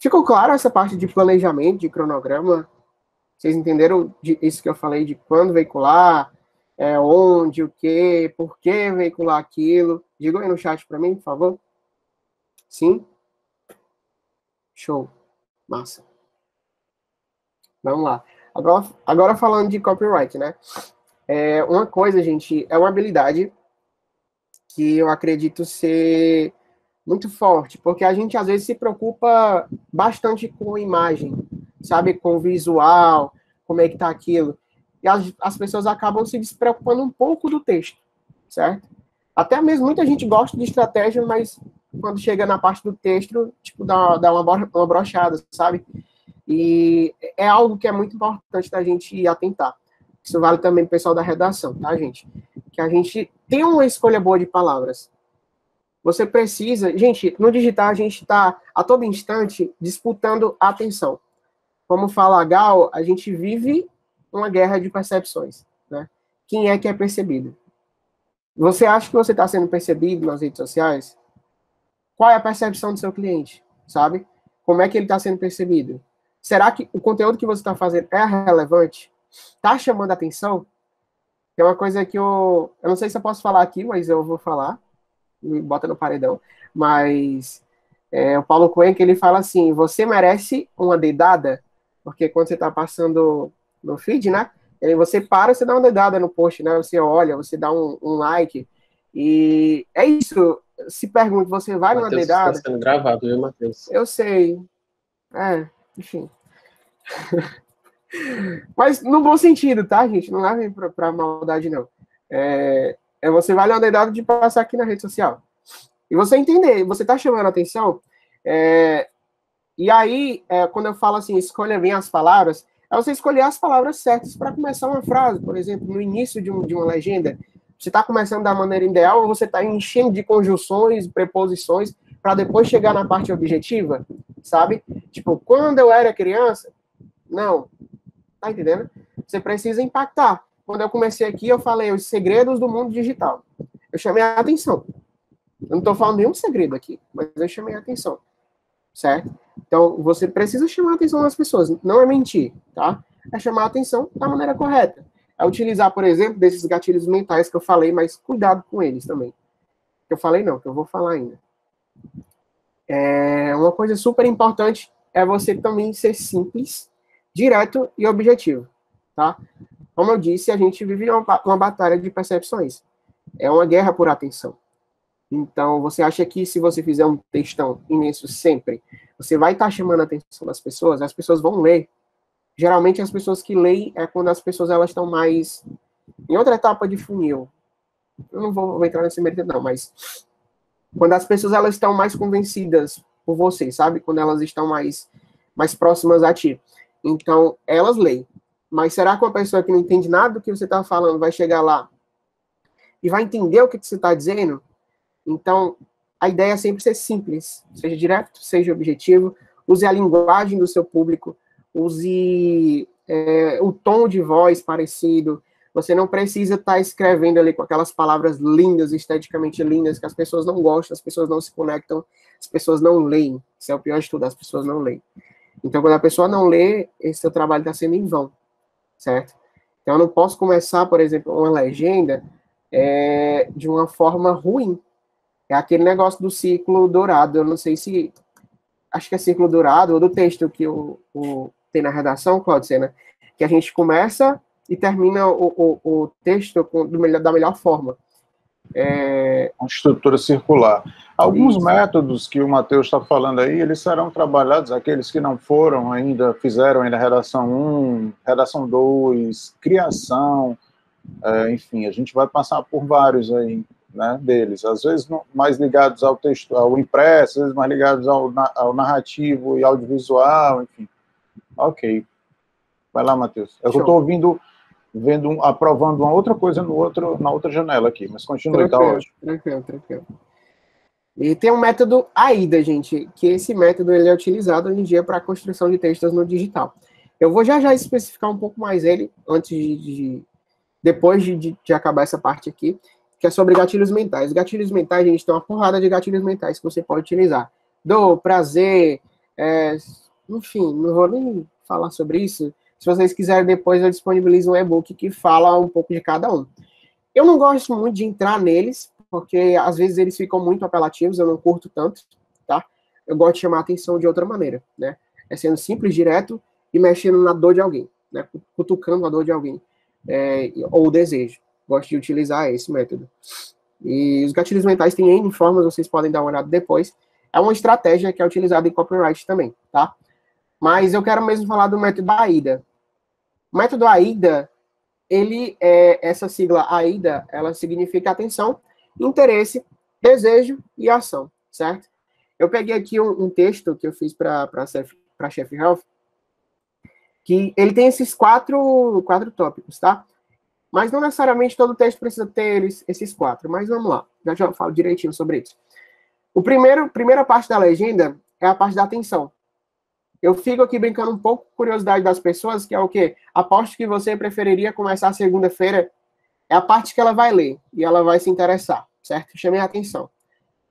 Ficou claro essa parte de planejamento, de cronograma? Vocês entenderam isso que eu falei de quando veicular, onde, o que, por que veicular aquilo? Diga aí no chat para mim, por favor. Sim? Show. Massa. Vamos lá. Agora falando de copyright, né? Uma coisa, gente, é uma habilidade que eu acredito ser muito forte, porque a gente às vezes se preocupa bastante com a imagem, sabe? Com o visual, como é que tá aquilo. E as pessoas acabam se despreocupando um pouco do texto, certo? Até mesmo muita gente gosta de estratégia, mas quando chega na parte do texto, tipo, dá uma brochada, sabe? E é algo que é muito importante da gente atentar. Isso vale também pro pessoal da redação, tá, gente? Que a gente tem uma escolha boa de palavras. Você precisa... Gente, no digital a gente está a todo instante disputando a atenção. Como fala a Gal, a gente vive uma guerra de percepções, né? Quem é que é percebido? Você acha que você está sendo percebido nas redes sociais? Qual é a percepção do seu cliente, sabe? Como é que ele está sendo percebido? Será que o conteúdo que você está fazendo é relevante? Está chamando a atenção? Tem uma coisa que eu não sei se eu posso falar aqui, mas eu vou falar. Me bota no paredão. Mas o Paulo Coelho, ele fala assim, você merece uma dedada, porque quando você está passando no feed, né? Aí você para, você dá uma dedada no post, né? Você olha, você dá um like. E é isso. Se pergunta, você vai numa dedada? Está sendo gravado, viu, Matheus? Eu sei. Enfim. Mas no bom sentido, tá, gente? Não leve pra maldade, não. Você vai uma dedada de passar aqui na rede social. E você entender, você tá chamando a atenção. E aí, quando eu falo assim, escolha bem as palavras, é você escolher as palavras certas para começar uma frase. Por exemplo, no início de uma legenda, você está começando da maneira ideal ou você está enchendo de conjunções, preposições, para depois chegar na parte objetiva, sabe? Tipo, quando eu era criança, não. Tá entendendo? Você precisa impactar. Quando eu comecei aqui, eu falei os segredos do mundo digital. Eu chamei a atenção. Eu não estou falando nenhum segredo aqui, mas eu chamei a atenção. Certo? Então, você precisa chamar a atenção das pessoas. Não é mentir, tá? É chamar a atenção da maneira correta. É utilizar, por exemplo, desses gatilhos mentais que eu falei, mas cuidado com eles também. Que eu falei não, que eu vou falar ainda. Uma coisa super importante é você também ser simples, direto e objetivo, tá? Como eu disse, a gente vive uma batalha de percepções. É uma guerra por atenção. Então, você acha que se você fizer um textão imenso sempre, você vai estar chamando a atenção das pessoas, as pessoas vão ler. Geralmente, as pessoas que leem é quando as pessoas elas estão mais em outra etapa de funil. Eu não vou entrar nesse mérito, não, mas quando as pessoas elas estão mais convencidas por você, sabe? Quando elas estão mais próximas a ti. Então, elas leem. Mas será que uma pessoa que não entende nada do que você está falando vai chegar lá e vai entender o que você está dizendo? Então, a ideia é sempre ser simples. Seja direto, seja objetivo. Use a linguagem do seu público. Use o tom de voz parecido. Você não precisa estar escrevendo ali com aquelas palavras lindas, esteticamente lindas, que as pessoas não gostam, as pessoas não se conectam, as pessoas não leem. Isso é o pior de tudo, as pessoas não leem. Então, quando a pessoa não lê, esse seu trabalho está sendo em vão, certo? Então, eu não posso começar, por exemplo, uma legenda de uma forma ruim. É aquele negócio do círculo dourado. Eu não sei se... Acho que é círculo dourado, ou do texto que tem na redação, Claudio Sena, que a gente começa e termina o texto da melhor forma. Uma estrutura circular. Alguns Isso. métodos que o Matheus está falando aí, eles serão trabalhados, aqueles que não foram ainda, fizeram ainda redação 1, redação 2, criação, enfim, a gente vai passar por vários aí, né, deles, às vezes mais ligados ao texto, ao impresso, às vezes mais ligados ao narrativo e audiovisual, enfim. Ok. Vai lá, Matheus. Eu estou aprovando uma outra coisa na outra janela aqui, mas continue, tá ótimo. Tranquilo. E tem um método AIDA, gente, que esse método ele é utilizado hoje em dia para a construção de textos no digital. Eu vou já especificar um pouco mais ele, depois de acabar essa parte aqui, que é sobre gatilhos mentais. Os gatilhos mentais, gente, tem uma porrada de gatilhos mentais que você pode utilizar. Dor, prazer, enfim, não vou nem falar sobre isso. Se vocês quiserem, depois eu disponibilizo um e-book que fala um pouco de cada um. Eu não gosto muito de entrar neles, porque às vezes eles ficam muito apelativos, eu não curto tanto, tá? Eu gosto de chamar a atenção de outra maneira, né? É sendo simples, direto e mexendo na dor de alguém, né? Cutucando a dor de alguém, ou o desejo. Gosto de utilizar esse método. E os gatilhos mentais têm N formas, vocês podem dar uma olhada depois. É uma estratégia que é utilizada em copyright também, tá? Mas eu quero mesmo falar do método AIDA. O método AIDA, essa sigla AIDA, ela significa atenção, interesse, desejo e ação, certo? Eu peguei aqui um texto que eu fiz para a Chef Health, que ele tem esses quatro tópicos, tá? Mas não necessariamente todo texto precisa ter esses 4, mas vamos lá, já eu falo direitinho sobre isso. Primeira parte da legenda é a parte da atenção. Eu fico aqui brincando um pouco com curiosidade das pessoas, que é o quê? Aposto que você preferiria começar segunda-feira, é a parte que ela vai ler, e ela vai se interessar, certo? Chamei a atenção.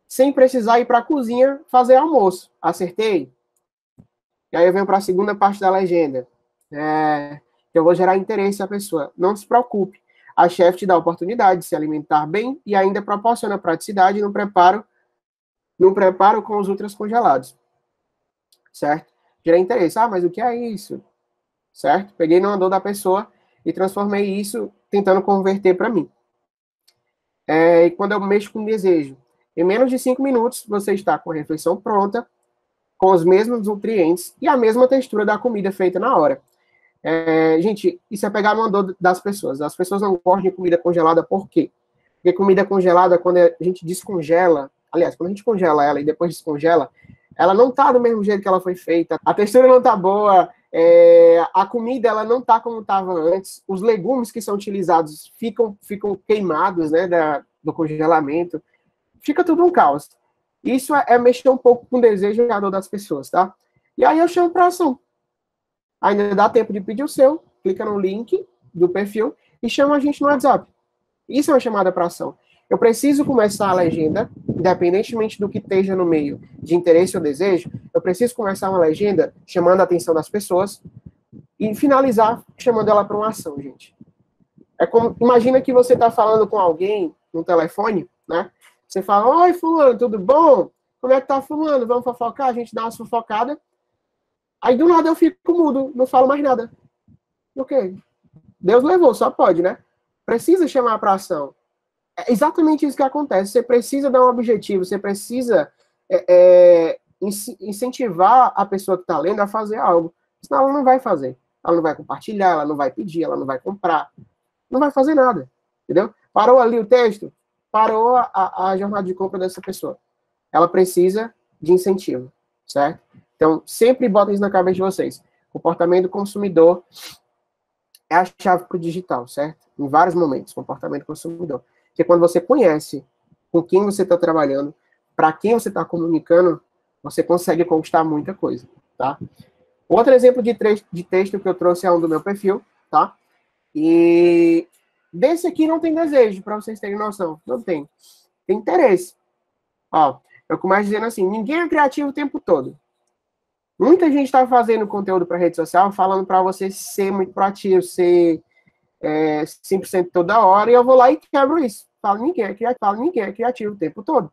Sem precisar ir para a cozinha fazer almoço. Acertei? E aí eu venho para a segunda parte da legenda. Eu vou gerar interesse à pessoa. Não se preocupe. A chefe te dá a oportunidade de se alimentar bem e ainda proporciona praticidade no preparo com os ultras congelados. Certo? Gerar interesse. Ah, mas o que é isso? Certo? Peguei na dor da pessoa e transformei isso tentando converter para mim. E quando eu mexo com desejo, em menos de 5 minutos você está com a refeição pronta, com os mesmos nutrientes e a mesma textura da comida feita na hora. Gente, isso é pegar no dor das pessoas. As pessoas não gostam de comida congelada, por quê? Porque comida congelada, quando a gente descongela, aliás, quando a gente congela ela e depois descongela, ela não tá do mesmo jeito que ela foi feita, a textura não tá boa, a comida ela não tá como estava antes, os legumes que são utilizados ficam queimados, né, do congelamento, fica tudo um caos. Isso é mexer um pouco com o desejo e a dor das pessoas, tá? E aí eu chamo para ação. Ainda dá tempo de pedir o seu, clica no link do perfil e chama a gente no WhatsApp. Isso é uma chamada para ação. Eu preciso começar a legenda, independentemente do que esteja no meio de interesse ou desejo, eu preciso começar uma legenda chamando a atenção das pessoas e finalizar chamando ela para uma ação, gente. Imagina que você está falando com alguém no telefone, né? Você fala, oi, fulano, tudo bom? Como é que tá, fulano? Vamos fofocar? A gente dá uma fofocada. Aí, do nada, eu fico mudo, não falo mais nada. Ok. Deus levou, só pode, né? Precisa chamar para ação. É exatamente isso que acontece. Você precisa dar um objetivo, você precisa incentivar a pessoa que está lendo a fazer algo. Senão ela não vai fazer. Ela não vai compartilhar, ela não vai pedir, ela não vai comprar. Não vai fazer nada. Entendeu? Parou ali o texto, parou a jornada de compra dessa pessoa. Ela precisa de incentivo, certo? Então, sempre botem isso na cabeça de vocês. Comportamento do consumidor é a chave para o digital, certo? Em vários momentos, comportamento do consumidor. Porque quando você conhece com quem você está trabalhando, para quem você está comunicando, você consegue conquistar muita coisa, tá? Outro exemplo de texto que eu trouxe é um do meu perfil, tá? E Desse aqui não tem desejo, para vocês terem noção. Não tem. Tem interesse. Ó, eu começo dizendo assim, ninguém é criativo o tempo todo. Muita gente está fazendo conteúdo para rede social, falando para você ser muito proativo, ser 100% toda hora, e eu vou lá e quebro isso. Falo, ninguém é criativo o tempo todo.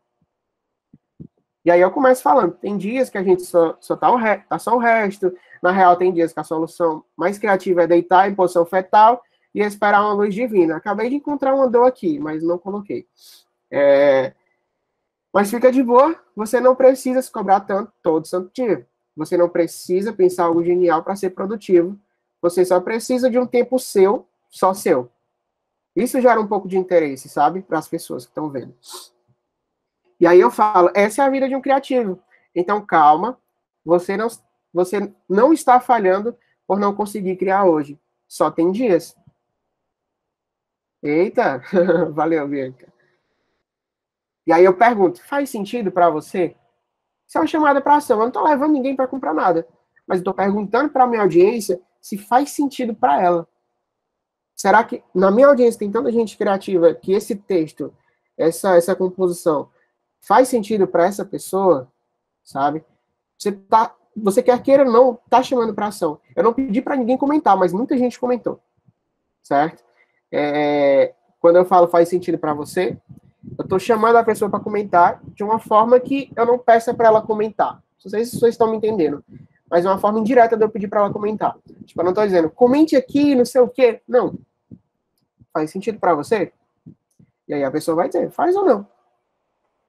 E aí eu começo falando, tem dias que a gente só tá só o resto, na real tem dias que a solução mais criativa é deitar em posição fetal e esperar uma luz divina. Acabei de encontrar uma dor aqui, mas não coloquei. Mas fica de boa, você não precisa se cobrar tanto todo santo dia. Você não precisa pensar algo genial para ser produtivo. Você só precisa de um tempo seu, só seu. Isso gera um pouco de interesse, sabe? Para as pessoas que estão vendo. E aí eu falo, essa é a vida de um criativo. Então, calma, você não está falhando por não conseguir criar hoje. Só tem dias. Eita, valeu, Bianca. E aí eu pergunto, faz sentido para você? Isso é uma chamada para ação. Eu não estou levando ninguém para comprar nada. Mas estou perguntando para a minha audiência se faz sentido para ela. Será que na minha audiência tem tanta gente criativa que esse texto, essa composição, faz sentido para essa pessoa? Sabe? Você quer queira ou não, tá chamando para ação. Eu não pedi para ninguém comentar, mas muita gente comentou. Certo? Quando eu falo faz sentido para você, eu estou chamando a pessoa para comentar de uma forma que eu não peça para ela comentar. Não sei se vocês estão me entendendo. Mas é uma forma indireta de eu pedir para ela comentar. Tipo, eu não estou dizendo, comente aqui, não sei o quê. Não. Faz sentido para você? E aí a pessoa vai dizer, faz ou não.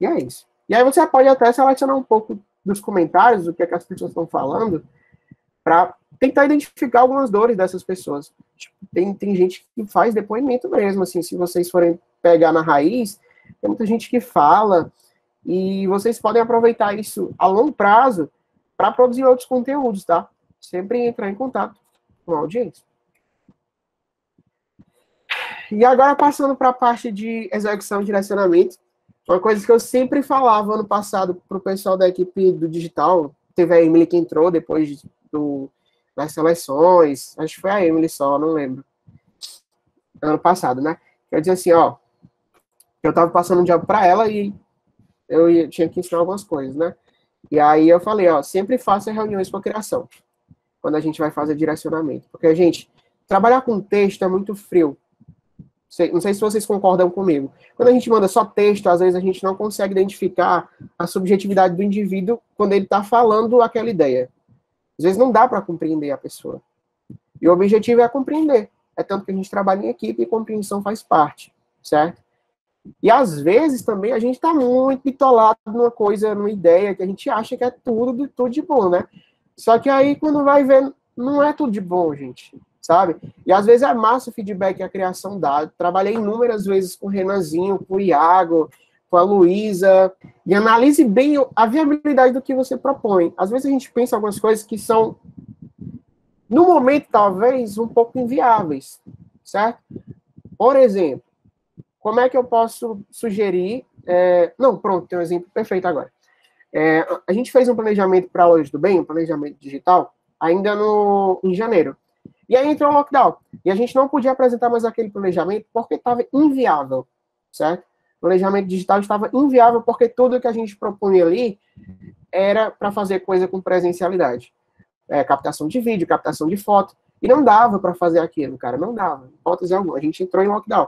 E é isso. E aí você pode até selecionar um pouco dos comentários, o que é que as pessoas estão falando, para tentar identificar algumas dores dessas pessoas. Tipo, tem gente que faz depoimento mesmo, assim, se vocês forem pegar na raiz, tem muita gente que fala, e vocês podem aproveitar isso a longo prazo para produzir outros conteúdos, tá? Sempre entrar em contato com a audiência. E agora, passando para a parte de execução e direcionamento, uma coisa que eu sempre falava ano passado para o pessoal da equipe do digital, teve a Emily que entrou depois das seleções, acho que foi a Emily só, não lembro. Ano passado, né? Eu dizia assim, ó, eu estava passando um job para ela e eu tinha que ensinar algumas coisas, né? E aí eu falei, ó, sempre faça reuniões com a criação, quando a gente vai fazer direcionamento. Porque, gente, trabalhar com texto é muito frio. Não sei se vocês concordam comigo. Quando a gente manda só texto, às vezes a gente não consegue identificar a subjetividade do indivíduo quando ele está falando aquela ideia. Às vezes não dá para compreender a pessoa. E o objetivo é compreender. É tanto que a gente trabalha em equipe e compreensão faz parte, certo? E às vezes também a gente está muito bitolado numa coisa, numa ideia que a gente acha que é tudo de bom, né? Só que aí quando vai ver, não é tudo de bom, gente, sabe? E às vezes é massa o feedback que a criação dá. Trabalhei inúmeras vezes com o Renanzinho, com o Iago, com a Luísa, e analise bem a viabilidade do que você propõe. Às vezes a gente pensa algumas coisas que são, no momento, talvez, um pouco inviáveis, certo? Por exemplo, como é que eu posso sugerir... Não, pronto, tem um exemplo perfeito agora. A gente fez um planejamento para a Loja do Bem, um planejamento digital, ainda em janeiro. E aí entrou o lockdown. E a gente não podia apresentar mais aquele planejamento porque estava inviável, certo? O planejamento digital estava inviável porque tudo que a gente propunha ali era para fazer coisa com presencialidade. Captação de vídeo, captação de foto. E não dava para fazer aquilo, cara, não dava. Hipótese alguma. A gente entrou em lockdown.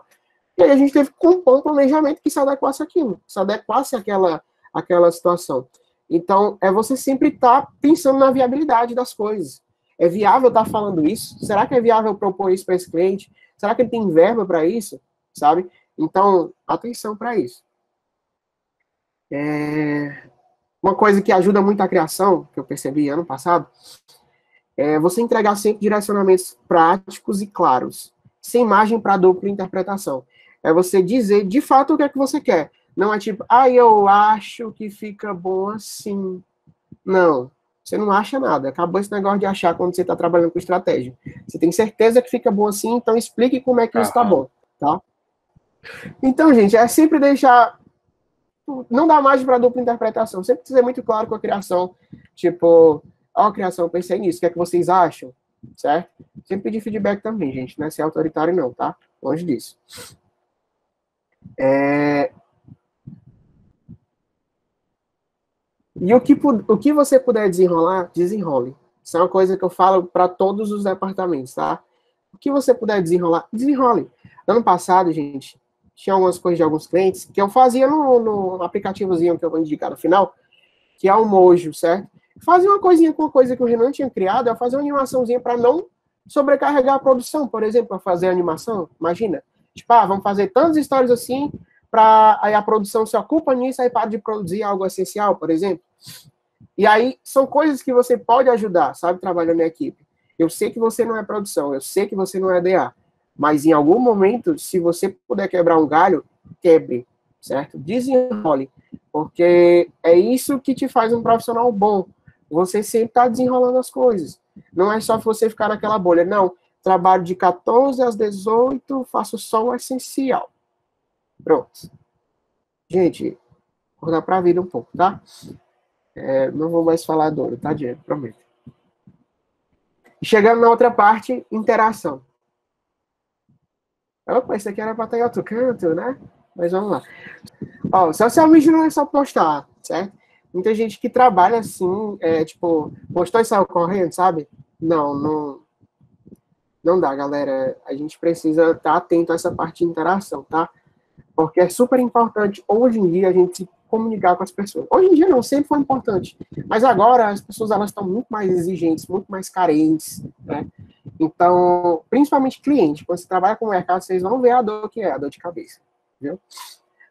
E aí a gente teve que compor um planejamento que se adequasse àquilo, que se adequasse àquela situação. Então, você sempre estar pensando na viabilidade das coisas. É viável estar falando isso? Será que é viável propor isso para esse cliente? Será que ele tem verba para isso? Sabe? Então, atenção para isso. Uma coisa que ajuda muito a criação, que eu percebi ano passado, é você entregar sempre direcionamentos práticos e claros, sem margem para dupla interpretação. É você dizer, de fato, o que é que você quer. Não é tipo, eu acho que fica bom assim. Não, você não acha nada. Acabou esse negócio de achar quando você está trabalhando com estratégia. Você tem certeza que fica bom assim, então explique como é que isso está bom, tá? Então, gente, é sempre deixar... Não dá margem para dupla interpretação. Sempre ser muito claro com a criação. Tipo, criação, eu pensei nisso, o que é que vocês acham? certo? Sempre pedir feedback também, gente, não é ser autoritário não, tá? Longe disso. E o que você puder desenrolar, desenrole. Isso é uma coisa que eu falo para todos os departamentos, tá? O que você puder desenrolar, desenrole. Ano passado, gente, tinha algumas coisas de alguns clientes que eu fazia no aplicativozinho que eu vou indicar no final, que é o Mojo, certo? Fazia uma coisinha com uma coisa que o Renan tinha criado, eu fazia uma animaçãozinha para não sobrecarregar a produção, por exemplo, para fazer animação. Imagina, tipo, vamos fazer tantas histórias assim, para aí a produção se ocupa nisso, aí para de produzir algo essencial, por exemplo. E aí são coisas que você pode ajudar, sabe, trabalhando em equipe. Eu sei que você não é produção, eu sei que você não é DA, mas em algum momento, se você puder quebrar um galho, quebre, certo? Desenrole, porque é isso que te faz um profissional bom. Você sempre está desenrolando as coisas. Não é só você ficar naquela bolha, não. Trabalho de 14 às 18, faço só o essencial. Pronto. Gente, acordar para a vida um pouco, tá? Não vou mais falar dor, tá, Diego? Prometo. Chegando na outra parte, interação. Opa, isso aqui era para estar em outro canto, né? Mas vamos lá. Ó, social media não é só postar, certo? Muita gente que trabalha assim, tipo, postou e saiu correndo, sabe? Não dá, galera. A gente precisa estar atento a essa parte de interação, tá? Porque é super importante, hoje em dia, a gente se comunicar com as pessoas. Hoje em dia não, sempre foi importante. Mas agora as pessoas elas estão muito mais exigentes, muito mais carentes, né? Então, principalmente cliente, quando você trabalha com o mercado, vocês vão ver a dor que é, a dor de cabeça, viu?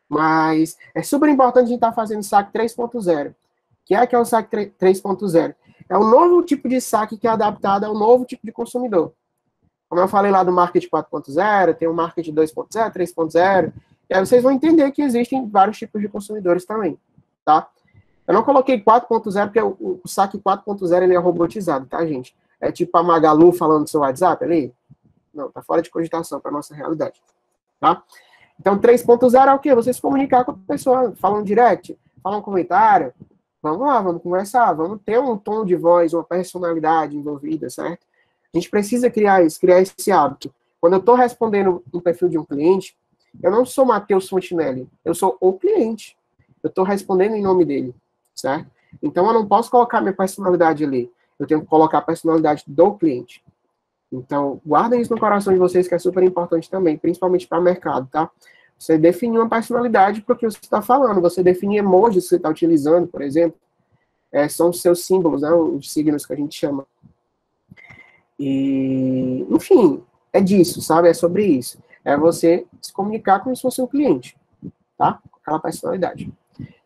Mas é super importante a gente estar fazendo saque 3.0. Que é o saque 3.0? É um novo tipo de saque que é adaptado ao novo tipo de consumidor. Como eu falei lá do marketing 4.0, tem o marketing 2.0, 3.0, e aí vocês vão entender que existem vários tipos de consumidores também, tá? Eu não coloquei 4.0 porque o saque 4.0 ele é robotizado, tá, gente? É tipo a Magalu falando do seu WhatsApp ali? Não, tá fora de cogitação para nossa realidade, tá? Então, 3.0 é o quê? Você se comunicar com a pessoa, fala um direct, fala um comentário, vamos lá, vamos conversar, vamos ter um tom de voz, uma personalidade envolvida, certo? A gente precisa criar isso, criar esse hábito. Quando eu estou respondendo um perfil de um cliente, eu não sou Matheus Fontinelli, eu sou o cliente. Eu estou respondendo em nome dele, certo? Então, eu não posso colocar minha personalidade ali. Eu tenho que colocar a personalidade do cliente. Então, guardem isso no coração de vocês, que é super importante também, principalmente para o mercado, tá? Você definir uma personalidade para o que você está falando. Você definir emojis que você está utilizando, por exemplo. São os seus símbolos, né? Os signos que a gente chama. E, enfim, é disso, sabe? É sobre isso. É você se comunicar como se fosse um cliente, tá? Com aquela personalidade.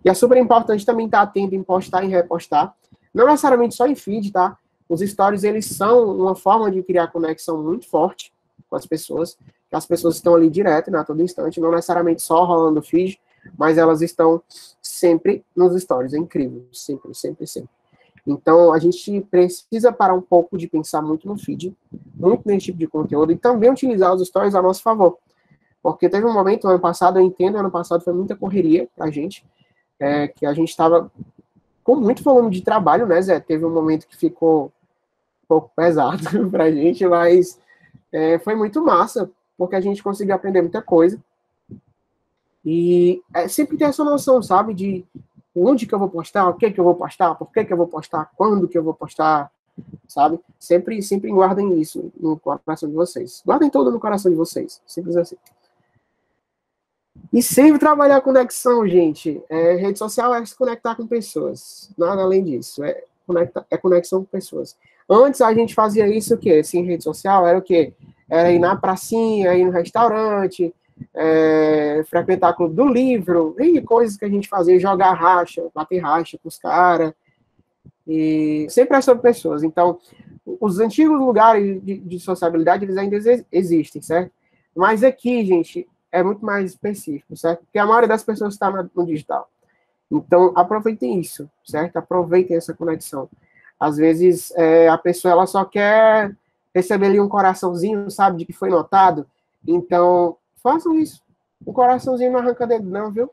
E é super importante também estar atento em postar e repostar. Não necessariamente só em feed, tá? Os stories, eles são uma forma de criar conexão muito forte com as pessoas. As pessoas estão ali direto, né, a todo instante, não necessariamente só rolando o feed, mas elas estão sempre nos stories. É incrível. Sempre, sempre, sempre. Então, a gente precisa parar um pouco de pensar muito no feed, muito nesse tipo de conteúdo, e também utilizar os stories a nosso favor. Porque teve um momento, ano passado, eu entendo, ano passado foi muita correria pra gente, que a gente estava com muito volume de trabalho, né, Zé? Teve um momento que ficou um pouco pesado pra gente, mas foi muito massa, porque a gente conseguiu aprender muita coisa. E sempre ter essa noção, sabe, de onde que eu vou postar, o que que eu vou postar, por que que eu vou postar, quando que eu vou postar, sabe? Sempre guardem isso no coração de vocês. Guardem tudo no coração de vocês, simples assim. E sempre trabalhar a conexão, gente. Rede social é se conectar com pessoas, nada além disso. É conexão com pessoas. Antes a gente fazia isso o quê? Sem rede social, era o quê? Era ir na pracinha, ir no restaurante, frequentar clube do livro, e coisas que a gente fazia, jogar racha, bater racha com os caras, e sempre é sobre pessoas. Então, os antigos lugares de sociabilidade, eles ainda existem, certo? Mas aqui, gente, é muito mais específico, certo? Porque a maioria das pessoas está no digital. Então, aproveitem isso, certo? Aproveitem essa conexão. Às vezes, a pessoa ela só quer receber ali um coraçãozinho, sabe, de que foi notado. Então, façam isso. O coraçãozinho não arranca dentro, não, viu?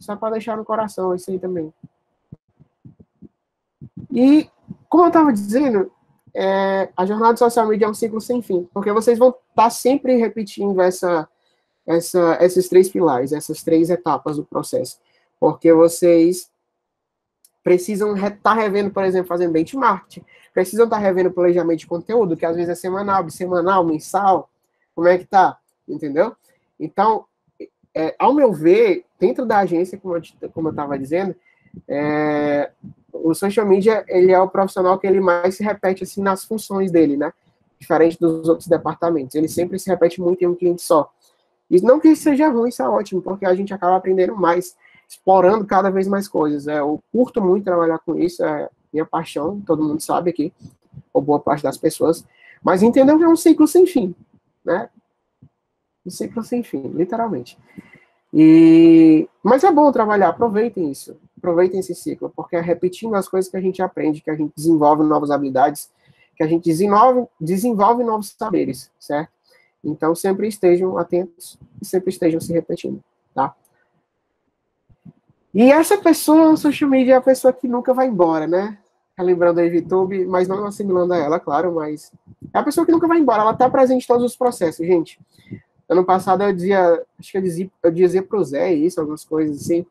Só para deixar no coração, isso aí também. E, como eu estava dizendo, a jornada de social media é um ciclo sem fim, porque vocês vão estar sempre repetindo esses 3 pilares, essas 3 etapas do processo, porque vocês precisam estar revendo, por exemplo, fazendo benchmark, precisam estar revendo o planejamento de conteúdo, que às vezes é semanal, bissemanal, mensal, como é que tá, entendeu? Então, ao meu ver, dentro da agência, como eu estava dizendo, o social media, ele é o profissional que ele mais se repete, assim, nas funções dele, né? Diferente dos outros departamentos. Ele sempre se repete muito em um cliente só. E não que isso seja ruim, isso é ótimo, porque a gente acaba aprendendo mais, explorando cada vez mais coisas. Eu curto muito trabalhar com isso, é minha paixão, todo mundo sabe aqui, ou boa parte das pessoas. Mas entendeu que é um ciclo sem fim, né? Um ciclo sem fim, literalmente. Mas é bom trabalhar, aproveitem isso, aproveitem esse ciclo, porque é repetindo as coisas que a gente aprende, que a gente desenvolve novas habilidades, que a gente desenvolve novos saberes, certo? Então, sempre estejam atentos e sempre estejam se repetindo, tá? E essa pessoa, o social media, é a pessoa que nunca vai embora, né? Lembrando a VTube, mas não assimilando a ela, claro, mas é a pessoa que nunca vai embora, ela está presente em todos os processos, gente. Ano passado eu dizia, acho que eu dizia pro Zé isso, algumas coisas assim,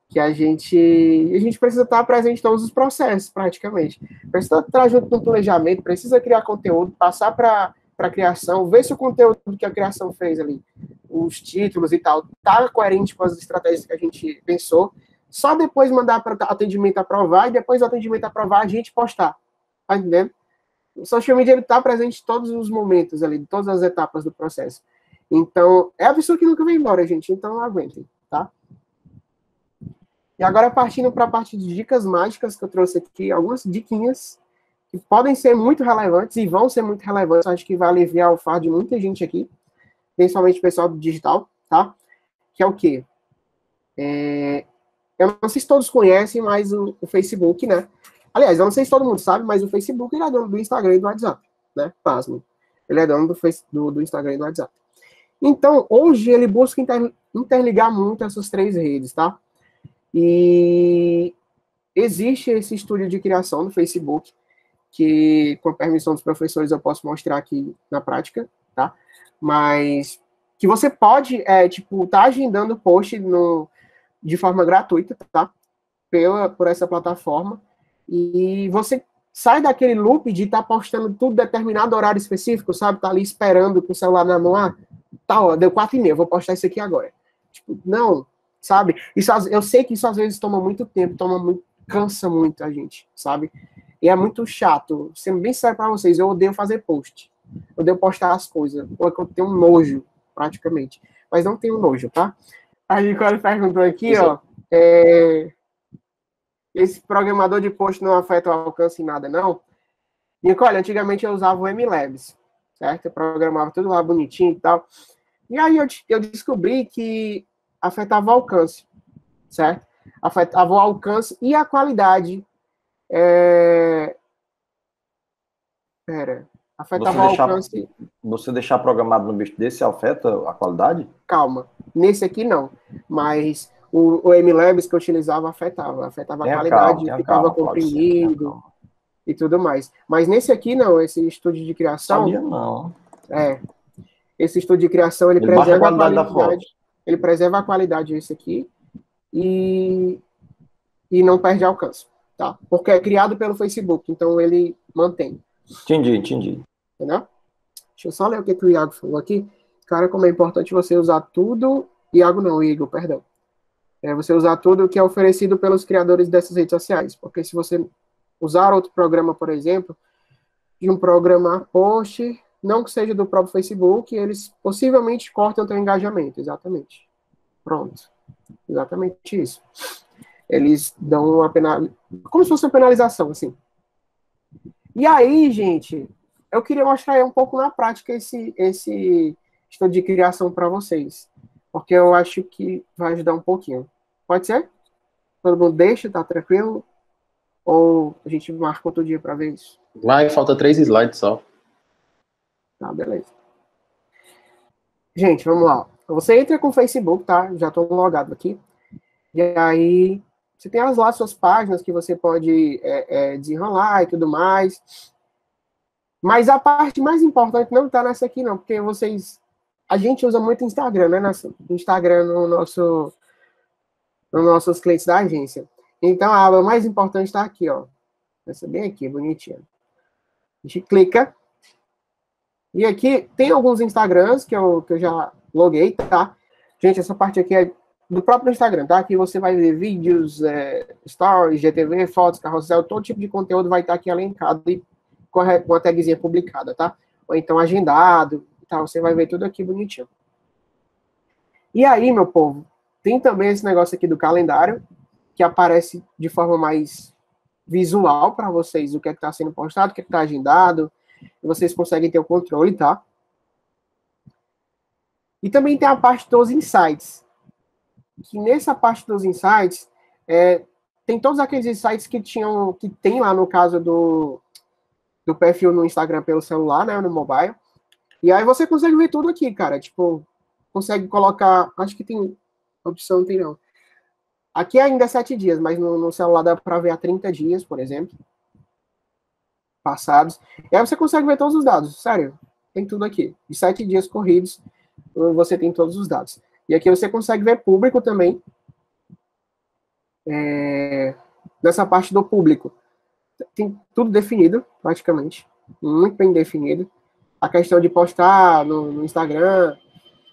que a gente precisa estar presente em todos os processos, praticamente. Precisa estar junto no planejamento, precisa criar conteúdo, passar para a criação, ver se o conteúdo que a criação fez ali, os títulos e tal, está coerente com as estratégias que a gente pensou, só depois mandar para o atendimento aprovar, e depois do atendimento aprovar, a gente postar. Tá entendendo? O social media está presente em todos os momentos ali, em todas as etapas do processo. Então, é a pessoa que nunca vai embora, gente. Então, aguentem, tá? E agora, partindo para a parte de dicas mágicas que eu trouxe aqui, algumas diquinhas que podem ser muito relevantes e vão ser muito relevantes. Acho que vai aliviar o fardo de muita gente aqui, principalmente o pessoal do digital, tá? Que é o quê? Eu não sei se todos conhecem, mas o Facebook, né? Aliás, eu não sei se todo mundo sabe, mas o Facebook ele é dono do Instagram e do WhatsApp, né? Pasmo. Ele é dono do Instagram e do WhatsApp. Então, hoje ele busca interligar muito essas 3 redes, tá? E existe esse estúdio de criação do Facebook, que, com a permissão dos professores, eu posso mostrar aqui na prática, tá? Mas que você pode, tá agendando post de forma gratuita, tá? Por essa plataforma. E você sai daquele loop de estar postando tudo determinado horário específico, sabe? Tá ali esperando com o celular na mão, tá, ó, deu 4h30, vou postar isso aqui agora. Tipo, não, sabe? Eu sei que isso às vezes toma muito tempo, cansa muito a gente, sabe? E é muito chato. Sendo bem sério pra vocês, eu odeio fazer post. Eu odeio postar as coisas. Porque eu tenho um nojo, praticamente. Mas não tenho nojo, tá? A Nicole perguntou aqui, ó. Esse programador de post não afeta o alcance em nada, não? Nicole, antigamente eu usava o MLabs, certo? Eu programava tudo lá bonitinho e tal. E aí eu descobri que afetava o alcance, certo? Afetava o alcance e a qualidade. Afetava o alcance. Você deixar programado no bicho desse afeta a qualidade? Calma. Nesse aqui não. Mas o MLabs que eu utilizava afetava a qualidade, ficava comprimido e tudo mais. Mas nesse aqui não, esse estúdio de criação. Sabia não. Esse estúdio de criação, ele preserva a qualidade. Ele preserva a qualidade desse aqui e não perde alcance, tá? Porque é criado pelo Facebook, então ele mantém. Entendi. Entendeu? Deixa eu só ler o que o Iago falou aqui. Cara, como é importante você usar tudo. Igor, perdão. Você usar tudo que é oferecido pelos criadores dessas redes sociais. Porque se você usar outro programa, por exemplo, de um programa post, não que seja do próprio Facebook, eles possivelmente cortam o teu engajamento. Exatamente. Pronto. Exatamente isso. Eles dão uma penalização. Como se fosse uma penalização, assim. E aí, gente, eu queria mostrar aí um pouco na prática esse estudo de criação para vocês. Porque eu acho que vai ajudar um pouquinho. Pode ser? Todo mundo deixa, tá tranquilo? Ou a gente marca outro dia para ver isso? Falta 3 slides só. Tá, beleza. Gente, vamos lá. Você entra com o Facebook, tá? Já estou logado aqui. E aí, Você tem lá suas páginas que você pode desenrolar e tudo mais. Mas a parte mais importante não está nessa aqui, não, porque a gente usa muito Instagram, né? Instagram nos nossos clientes da agência. Então, a aba mais importante está aqui, ó. Essa bem aqui, bonitinha. A gente clica. E aqui tem alguns Instagrams que eu já loguei, tá? Gente, essa parte aqui é do próprio Instagram, tá? Aqui você vai ver vídeos, stories, GTV, fotos, carrossel, todo tipo de conteúdo vai estar aqui elencado e com a tagzinha publicada, tá? Ou então agendado, tá? Você vai ver tudo aqui bonitinho. E aí, meu povo, tem também esse negócio aqui do calendário, que aparece de forma mais visual para vocês, o que é que está sendo postado, o que é que está agendado, e vocês conseguem ter o controle, tá? E também tem a parte dos insights, que nessa parte dos insights, tem todos aqueles insights que tem lá no caso do perfil no Instagram pelo celular, né, no mobile, e aí você consegue ver tudo aqui, cara, tipo, consegue colocar, acho que tem opção, não tem não. Aqui ainda é 7 dias, mas no celular dá para ver há 30 dias, por exemplo, passados. E aí você consegue ver todos os dados, sério, tem tudo aqui. De 7 dias corridos, você tem todos os dados. E aqui você consegue ver público também, nessa parte do público. Tem tudo definido, praticamente, muito bem definido. A questão de postar no Instagram,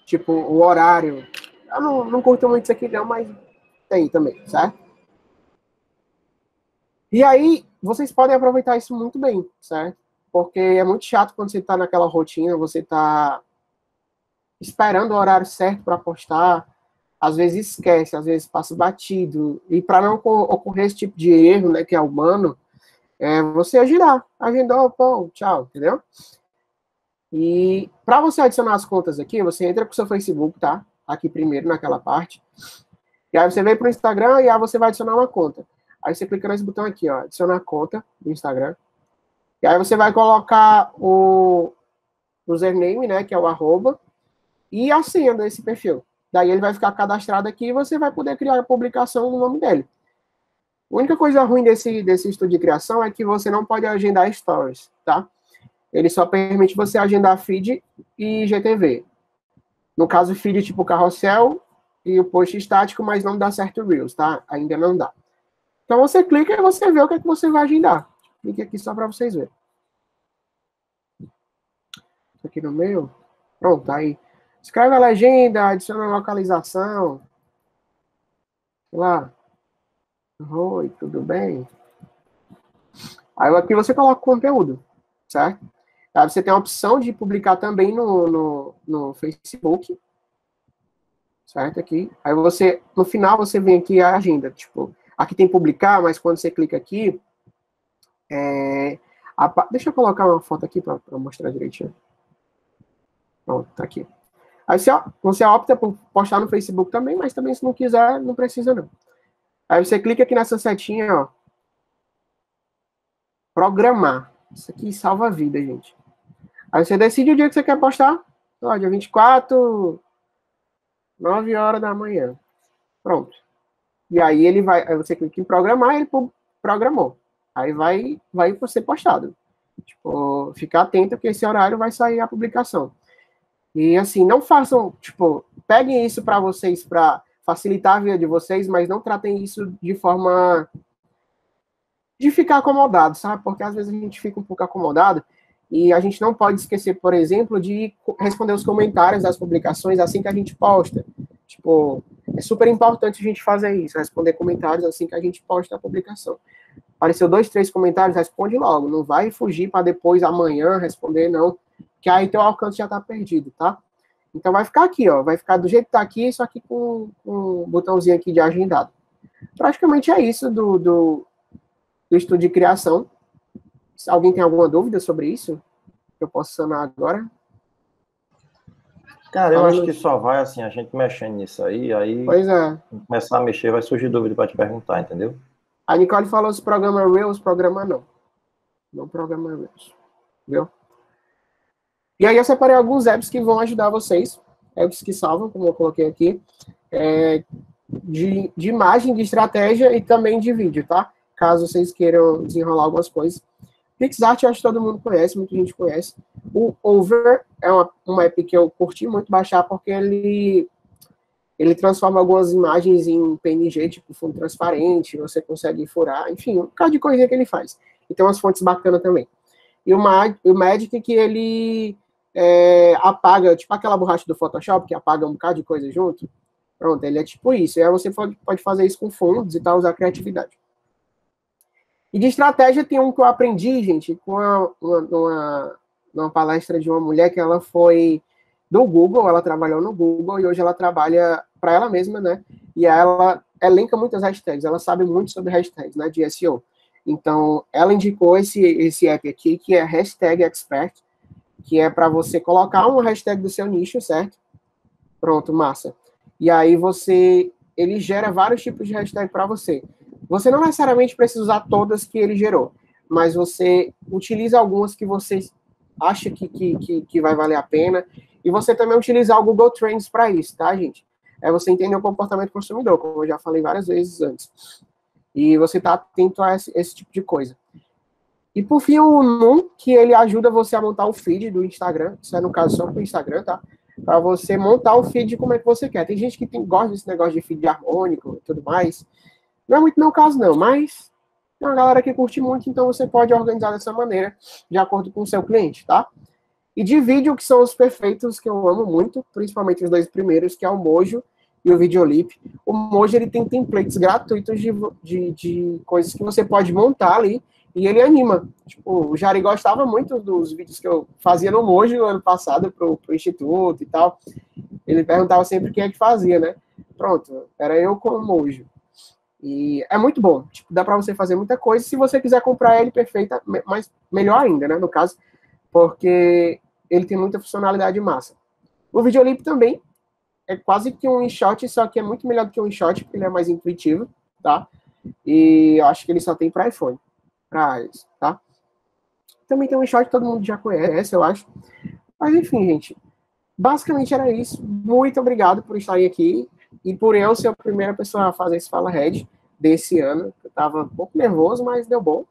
tipo, o horário. Eu não curto muito isso aqui não, mas tem também, certo? E aí, vocês podem aproveitar isso muito bem, certo? Porque é muito chato quando você está naquela rotina, você está esperando o horário certo para postar, às vezes esquece, às vezes passa batido. E para não ocorrer esse tipo de erro, né, que é humano, você agendou, pô, tchau, entendeu? E para você adicionar as contas aqui, você entra com o seu Facebook, tá? Aqui primeiro, naquela parte. E aí você vem para o Instagram e aí você vai adicionar uma conta. Aí você clica nesse botão aqui, ó, adicionar conta do Instagram. E aí você vai colocar o username, né, que é o @ e a senha desse perfil. Daí ele vai ficar cadastrado aqui e você vai poder criar a publicação no nome dele. A única coisa ruim desse estudo de criação é que você não pode agendar stories, tá? Ele só permite você agendar feed e GTV. No caso, feed tipo carrossel e o post estático, mas não dá certo Reels, tá? Ainda não dá. Então você clica e você vê o que é que você vai agendar. Clique aqui só para vocês verem. Aqui no meio. Pronto, tá aí. Escreve a legenda, adiciona a localização. Sei lá. Oi, tudo bem? Aí aqui você coloca o conteúdo, certo? Aí você tem a opção de publicar também no Facebook, certo? Aqui. Aí você, no final, você vem aqui a agenda. Tipo, aqui tem publicar, mas quando você clica aqui, deixa eu colocar uma foto aqui para mostrar direitinho. Pronto, tá aqui. Aí você opta por postar no Facebook também, mas também se não quiser, não precisa não. Aí você clica aqui nessa setinha, ó. Programar. Isso aqui salva a vida, gente. Aí você decide o dia que você quer postar. Ó, dia 24, 9 horas da manhã. Pronto. E aí aí você clica em programar, ele programou. Aí vai ser postado. Tipo, ficar atento que esse horário vai sair a publicação. E assim, não façam, tipo, peguem isso para vocês, para facilitar a vida de vocês, mas não tratem isso de forma de ficar acomodado, sabe? Porque às vezes a gente fica um pouco acomodado e a gente não pode esquecer, por exemplo, de responder os comentários das publicações assim que a gente posta. Tipo, é super importante a gente fazer isso, responder comentários assim que a gente posta a publicação. Apareceu 2, 3 comentários, responde logo. Não vai fugir para depois, amanhã, responder, não. Que aí teu alcance já está perdido, tá? Então vai ficar aqui, ó. Vai ficar do jeito que tá aqui, só que com um botãozinho aqui de agendado. Praticamente é isso do estudo de criação. Se alguém tem alguma dúvida sobre isso, eu posso sanar agora. Cara, eu acho que só vai assim, a gente mexendo nisso aí pois é. Começar a mexer, vai surgir dúvida para te perguntar, entendeu? A Nicole falou se programa Reels, programa não. Não programa Reels. Viu? E aí eu separei alguns apps que vão ajudar vocês. Apps que salvam, como eu coloquei aqui. de imagem, de estratégia e também de vídeo, tá? Caso vocês queiram desenrolar algumas coisas. PixArt, eu acho que todo mundo conhece, muita gente conhece. O Over é uma app que eu curti muito baixar, porque ele transforma algumas imagens em PNG, tipo fundo transparente, você consegue furar, enfim, um bocado de coisinha que ele faz. E tem umas fontes bacanas também. E o Magic, que ele apaga, tipo aquela borracha do Photoshop, que apaga um bocado de coisa junto. Pronto, ele é tipo isso. E aí você pode fazer isso com fundos e tal, usar criatividade. E de estratégia tem um que eu aprendi, gente, com uma palestra de uma mulher que ela foi do Google, ela trabalhou no Google e hoje ela trabalha para ela mesma, né? E ela elenca muitas hashtags, ela sabe muito sobre hashtags, né, de SEO. Então, ela indicou esse app aqui, que é Hashtag Expert, que é para você colocar uma hashtag do seu nicho, certo? Pronto, massa. E aí ele gera vários tipos de hashtag para você. Você não necessariamente precisa usar todas que ele gerou, mas você utiliza algumas que você acha que vai valer a pena, e você também utilizar o Google Trends para isso, tá, gente? É você entender o comportamento do consumidor, como eu já falei várias vezes antes. E você tá atento a esse tipo de coisa. E por fim, o Num, que ele ajuda você a montar o feed do Instagram, isso é no caso só para o Instagram, tá? Para você montar o feed como é que você quer. Tem gente que gosta desse negócio de feed harmônico e tudo mais. Não é muito meu caso, não, mas tem uma galera que curte muito, então você pode organizar dessa maneira, de acordo com o seu cliente, tá? E de vídeo, que são os perfeitos, que eu amo muito, principalmente os dois primeiros, que é o Mojo e o Videolip. O Mojo, ele tem templates gratuitos de coisas que você pode montar ali, e ele anima. Tipo, o Jari gostava muito dos vídeos que eu fazia no Mojo no ano passado, pro Instituto e tal. Ele perguntava sempre quem é que fazia, né? Pronto, era eu com o Mojo. E é muito bom, tipo, dá para você fazer muita coisa. Se você quiser comprar ele perfeita, mas melhor ainda, né, no caso, porque ele tem muita funcionalidade massa. O Videolip também é quase que um InShot, só que é muito melhor do que um InShot, porque ele é mais intuitivo, tá? E eu acho que ele só tem para iPhone, para iOS, tá? Também tem um InShot que todo mundo já conhece, eu acho. Mas enfim, gente, basicamente era isso. Muito obrigado por estarem aqui. E por eu ser a primeira pessoa a fazer esse Fala Red desse ano. Eu tava um pouco nervoso, mas deu bom.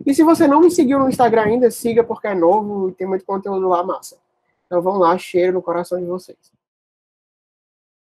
E se você não me seguiu no Instagram ainda, siga porque é novo e tem muito conteúdo lá massa. Então vamos lá, cheiro no coração de vocês.